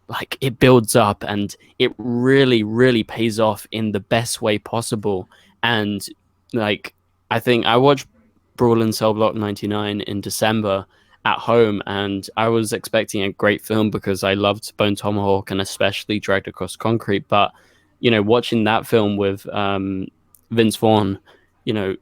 like, it builds up and it really, really pays off in the best way possible. And like, I think I watched Brawl in Cell Block 99 in December at home, and I was expecting a great film because I loved Bone Tomahawk and especially Dragged Across Concrete. But watching that film with Vince Vaughn, you know,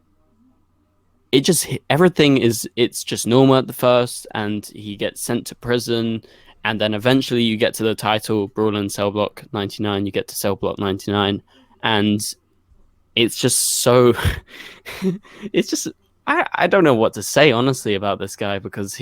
it just everything is it's just normal at the first, and he gets sent to prison, and then eventually you get to the title Brawl in Cell Block 99. You get to Cell Block 99, and it's just so it's just I don't know what to say honestly about this guy, because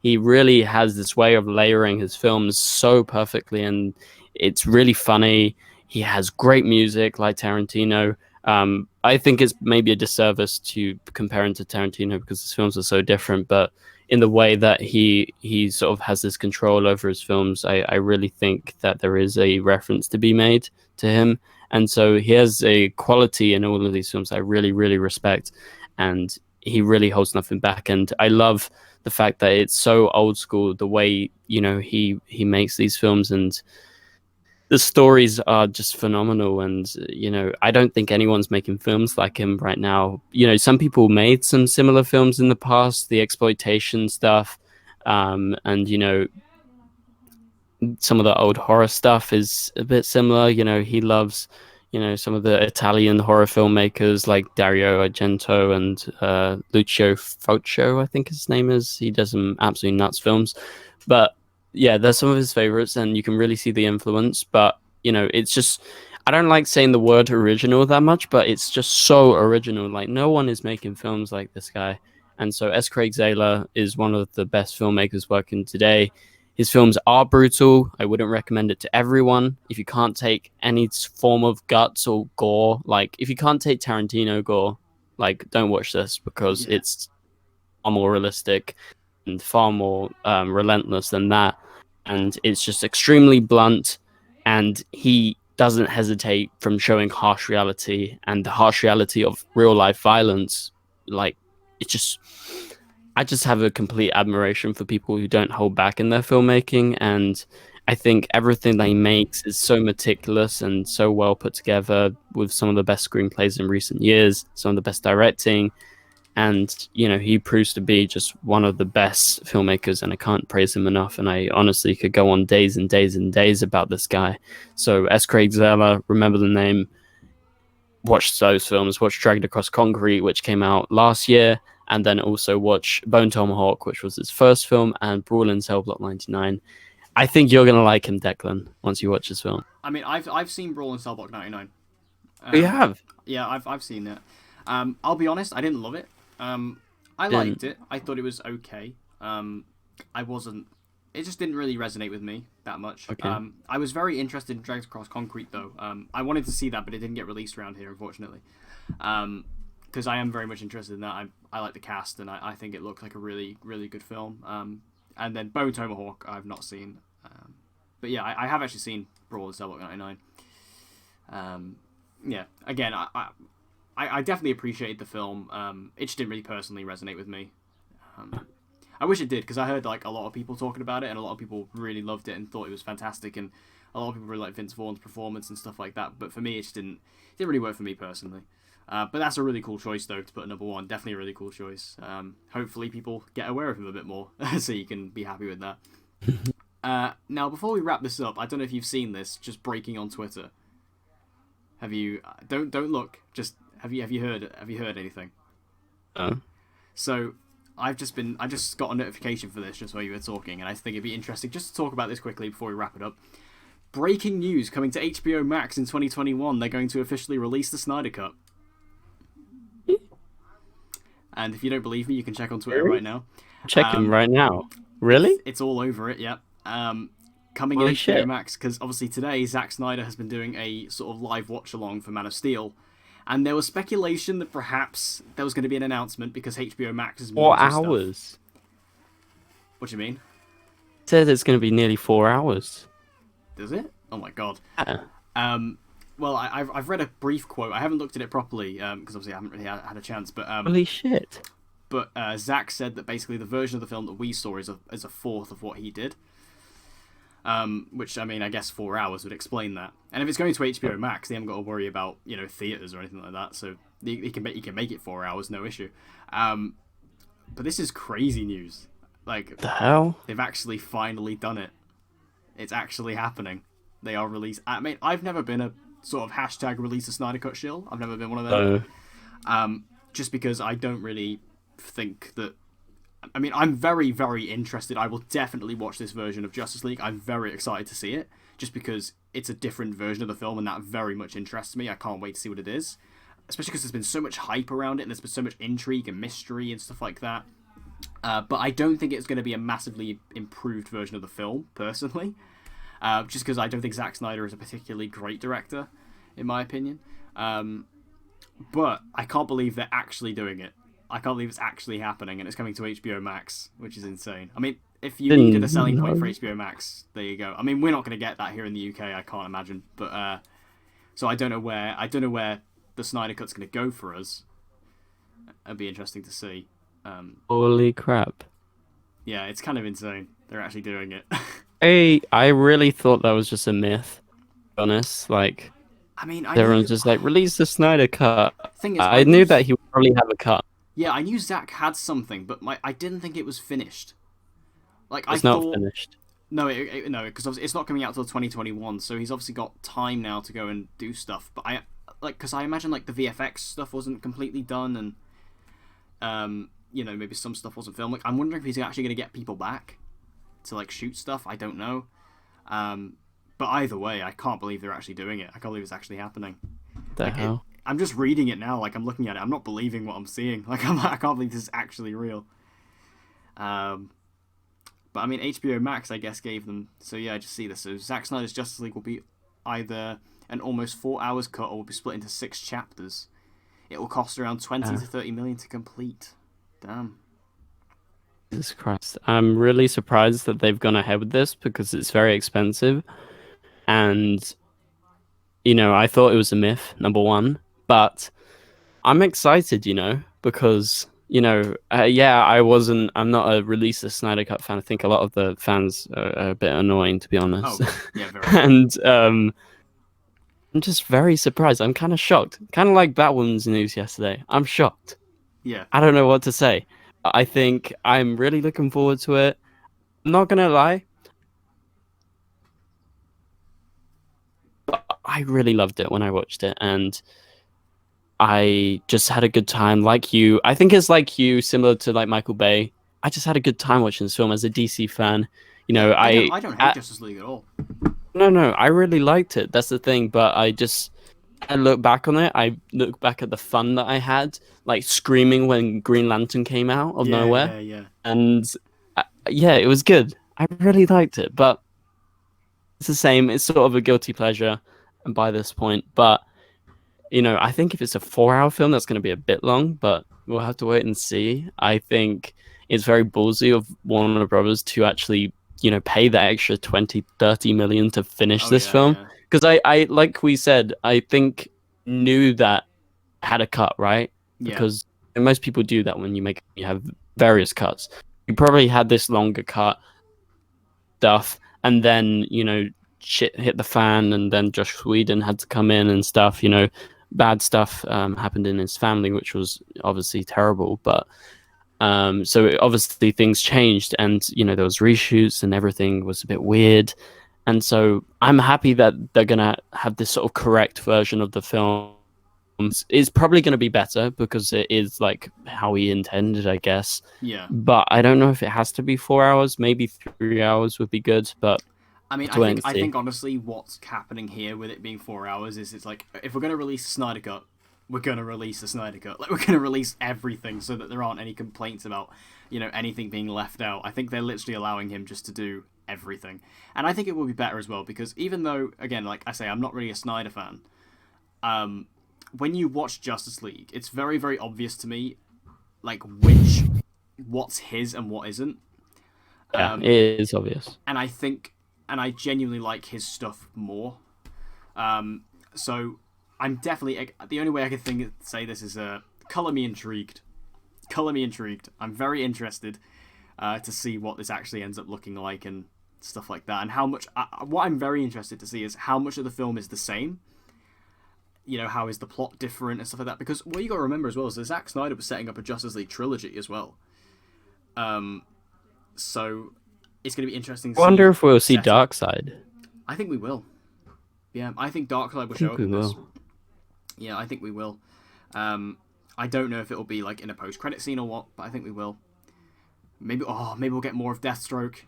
he really has this way of layering his films so perfectly, and it's really funny. He has great music like Tarantino. I think it's maybe a disservice to compare him to Tarantino because his films are so different, but in the way that he sort of has this control over his films, I really think that there is a reference to be made to him. And so he has a quality in all of these films I really, really respect. And he really holds nothing back. And I love the fact that it's so old school, the way, he makes these films, and the stories are just phenomenal. And I don't think anyone's making films like him right now. Some people made some similar films in the past, the exploitation stuff, and some of the old horror stuff is a bit similar. He loves, some of the Italian horror filmmakers like Dario Argento and Lucio Fulci, I think his name is. He does some absolutely nuts films. But yeah, they're some of his favorites, and you can really see the influence. But, it's just, I don't like saying the word original that much, but it's just so original. Like, no one is making films like this guy. And so S. Craig Zahler is one of the best filmmakers working today. His films are brutal. I wouldn't recommend it to everyone. If you can't take any form of guts or gore, like if you can't take Tarantino gore, like don't watch this because Yeah. it's far more realistic and far more relentless than that. And it's just extremely blunt. And he doesn't hesitate from showing harsh reality and the harsh reality of real life violence. Like it's just I just have a complete admiration for people who don't hold back in their filmmaking. And I think everything that he makes is so meticulous and so well put together with some of the best screenplays in recent years, some of the best directing. And, he proves to be just one of the best filmmakers, and I can't praise him enough. And I honestly could go on days and days and days about this guy. So, S. Craig Zahler, remember the name, watch those films, watch Dragged Across Concrete, which came out last year, and then also watch Bone Tomahawk, which was his first film, and Brawl in Cell Block 99. I think you're going to like him, Declan, once you watch this film. I mean, I've seen Brawl in Cell Block 99. You have? Yeah, I've seen it. I'll be honest, I didn't love it. I liked it. I thought it was okay. I wasn't. It just didn't really resonate with me that much. Okay. I was very interested in Dragged Across Concrete, though. I wanted to see that, but it didn't get released around here, unfortunately. Because I am very much interested in that. I like the cast, and I think it looked like a really, really good film. And then Bone Tomahawk, I've not seen. But yeah, I have actually seen Brawl in Cell Block 99. Yeah, again, I definitely appreciated the film. It just didn't really personally resonate with me. I wish it did, because I heard like a lot of people talking about it, and a lot of people really loved it and thought it was fantastic, and a lot of people really like Vince Vaughn's performance and stuff like that. But for me, it just didn't really work for me personally. But that's a really cool choice, though, to put at number one. Definitely a really cool choice. Hopefully, people get aware of him a bit more, so you can be happy with that. Now, before we wrap this up, I don't know if you've seen this, just breaking on Twitter. Have you? Don't look. Just have you heard anything? So I just got a notification for this just while you were talking, and I think it'd be interesting just to talk about this quickly before we wrap it up. Breaking news coming to HBO Max in 2021. They're going to officially release the Snyder Cut. And if you don't believe me, you can check on Twitter right now. Check him right now. Really? It's all over it, yeah. Coming Holy in HBO shit. Max, because obviously today Zack Snyder has been doing a sort of live watch-along for Man of Steel. And there was speculation that perhaps there was going to be an announcement because HBO Max is more 4 hours. stuff. What do you mean? It said it's going to be nearly 4 hours. Does it? Oh my god. Yeah. Well, I've read a brief quote. I haven't looked at it properly because obviously I haven't really had a chance. But Holy shit. But Zack said that basically the version of the film that we saw is a fourth of what he did. Which, I mean, I guess 4 hours would explain that. And if it's going to HBO Max, they haven't got to worry about, theaters or anything like that. So he can make it 4 hours, no issue. But this is crazy news. Like, The hell? they've actually finally done it. It's actually happening. They are released. I mean, I've never been a sort of hashtag release a Snyder Cut shill. I've never been one of them. Just because I don't really think that. I mean, I'm very, very interested. I will definitely watch this version of Justice League. I'm very excited to see it, just because it's a different version of the film, and that very much interests me. I can't wait to see what it is, especially because there's been so much hype around it, and there's been so much intrigue and mystery and stuff like that. But I don't think it's going to be a massively improved version of the film, personally. Just because I don't think Zack Snyder is a particularly great director, in my opinion. But I can't believe they're actually doing it. I can't believe it's actually happening, and it's coming to HBO Max, which is insane. I mean, if you needed a selling point for HBO Max, there you go. I mean, we're not going to get that here in the UK. I can't imagine. But so I don't know where the Snyder Cut's going to go for us. It'd be interesting to see. Holy crap! Yeah, it's kind of insane. They're actually doing it. I really thought that was just a myth. To be honest, like I mean, I everyone's knew. just like release the Snyder cut. Thing is, I knew that he would probably have a cut. Yeah, I knew Zack had something, but I didn't think it was finished. Like I It's not thought. finished. No, no, because it's not coming out till 2021, so he's obviously got time now to go and do stuff. But because I imagine like the VFX stuff wasn't completely done, and maybe some stuff wasn't filmed. Like, I'm wondering if he's actually going to get people back to like shoot stuff. I don't know. But either way, I can't believe they're actually doing it. I can't believe it's actually happening. The hell? I'm just reading it now. Like, I'm looking at it. I'm not believing what I'm seeing. Like, I can't believe this is actually real. But I mean, HBO Max, I guess, gave them. So yeah, I just see this. So Zack Snyder's Justice League will be either an almost 4 hours cut or will be split into 6 chapters. It will cost around 20 to 30 million to complete. Damn. Jesus Christ. I'm really surprised that they've gone ahead with this because it's very expensive. And, I thought it was a myth, number one. But I'm excited, because, I'm not a release the Snyder Cut fan. I think a lot of the fans are a bit annoying, to be honest. Oh, yeah, very. And I'm just very surprised. I'm kind of shocked. Kind of like Batwoman's news yesterday. I'm shocked. Yeah. I don't know what to say. I think I'm really looking forward to it. I'm not gonna lie. I really loved it when I watched it, and I just had a good time. Like you, I think it's like you, similar to like Michael Bay. I just had a good time watching this film as a DC fan. I don't hate Justice League at all. No, I really liked it. That's the thing. But I look back on it. I look back at the fun that I had, like screaming when Green Lantern came out of nowhere. Yeah. And it was good. I really liked it, but it's the same. It's sort of a guilty pleasure, and by this point, but I think if it's a 4-hour film, that's going to be a bit long, but we'll have to wait and see. I think it's very ballsy of Warner Brothers to actually, pay that extra 20-30 million to finish this film. Because I, like we said, I think knew that had a cut, right? Yeah. Because most people do that when you have various cuts. You probably had this longer cut stuff, and then, shit hit the fan, and then Josh Whedon had to come in and stuff, bad stuff happened in his family, which was obviously terrible. But so obviously things changed, and there was reshoots and everything was a bit weird. And so I'm happy that they're gonna have this sort of correct version of the film. It's probably gonna be better because it is like how he intended, I guess. Yeah. But I don't know if it has to be 4 hours. Maybe 3 hours would be good. But I mean, I think honestly, what's happening here with it being 4 hours is it's like, if we're gonna release the Snyder Cut, we're gonna release the Snyder Cut. Like, we're gonna release everything so that there aren't any complaints about anything being left out. I think they're literally allowing him just to do everything, and I think it will be better as well, because even though, again, like I say, I'm not really a Snyder fan, when you watch Justice League, it's very, very obvious to me, like, what's his and what isn't. Yeah, it is obvious. And I genuinely like his stuff more. So I'm definitely, the only way I can say this is color me intrigued. Color me intrigued. I'm very interested to see what this actually ends up looking like and stuff like that, and how much. What I'm very interested to see is how much of the film is the same. How is the plot different and stuff like that? Because what you got to remember as well is that Zack Snyder was setting up a Justice League trilogy as well. So it's going to be interesting to wonder if we'll see Darkseid. I think we will. Yeah, I think Darkseid will show up in this. Yeah, I think we will. I don't know if it'll be like in a post-credit scene or what, but I think we will. Maybe we'll get more of Deathstroke.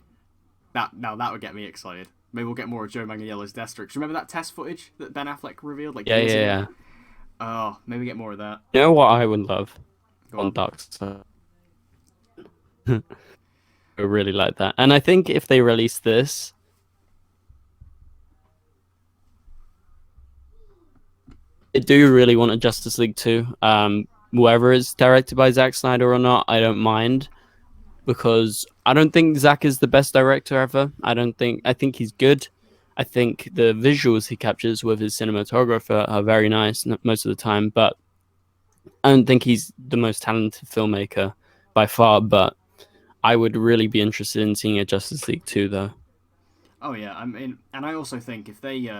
That would get me excited. Maybe we'll get more of Joe Manganiello's Deathstroke. Do you remember that test footage that Ben Affleck revealed? Like, yeah. Oh, maybe get more of that. You know what I would love on Darkseid? I really like that. And I think if they release this, I do really want a Justice League 2. Whether it's directed by Zack Snyder or not, I don't mind because I don't think Zack is the best director ever. I think he's good. I think the visuals he captures with his cinematographer are very nice most of the time, but I don't think he's the most talented filmmaker by far. But I would really be interested in seeing a Justice League 2 though. Oh yeah, I mean, and I also think if they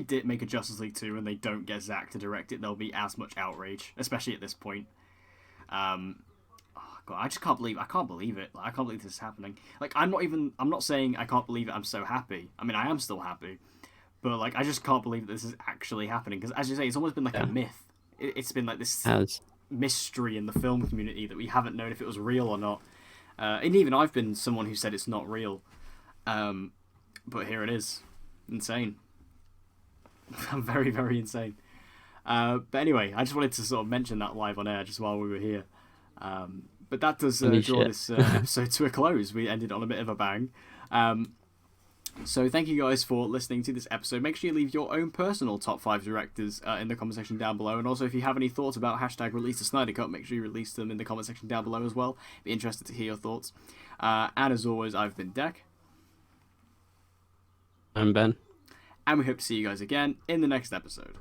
did make a Justice League 2 and they don't get Zack to direct it, there'll be as much outrage, especially at this point. Um, oh God, I can't believe it. Like, I can't believe this is happening. Like, I'm not saying I can't believe it. I'm so happy. I mean, I am still happy, but like, I just can't believe that this is actually happening. Because as you say, it's almost been like a Yeah, myth. It's been like this as mystery in the film community that we haven't known if it was real or not. And even I've been someone who said it's not real. Um, but here it is. Insane. I'm very, very insane. But anyway, I just wanted to sort of mention that live on air just while we were here. But that does holy draw shit. this episode to a close. We ended on a bit of a bang. So thank you guys for listening to this episode. Make sure you leave your own personal top 5 directors in the comment section down below. And also, if you have any thoughts about hashtag release the Snyder Cut, make sure you release them in the comment section down below as well. Be interested to hear your thoughts. And as always, I've been Dec. I'm Ben. And we hope to see you guys again in the next episode.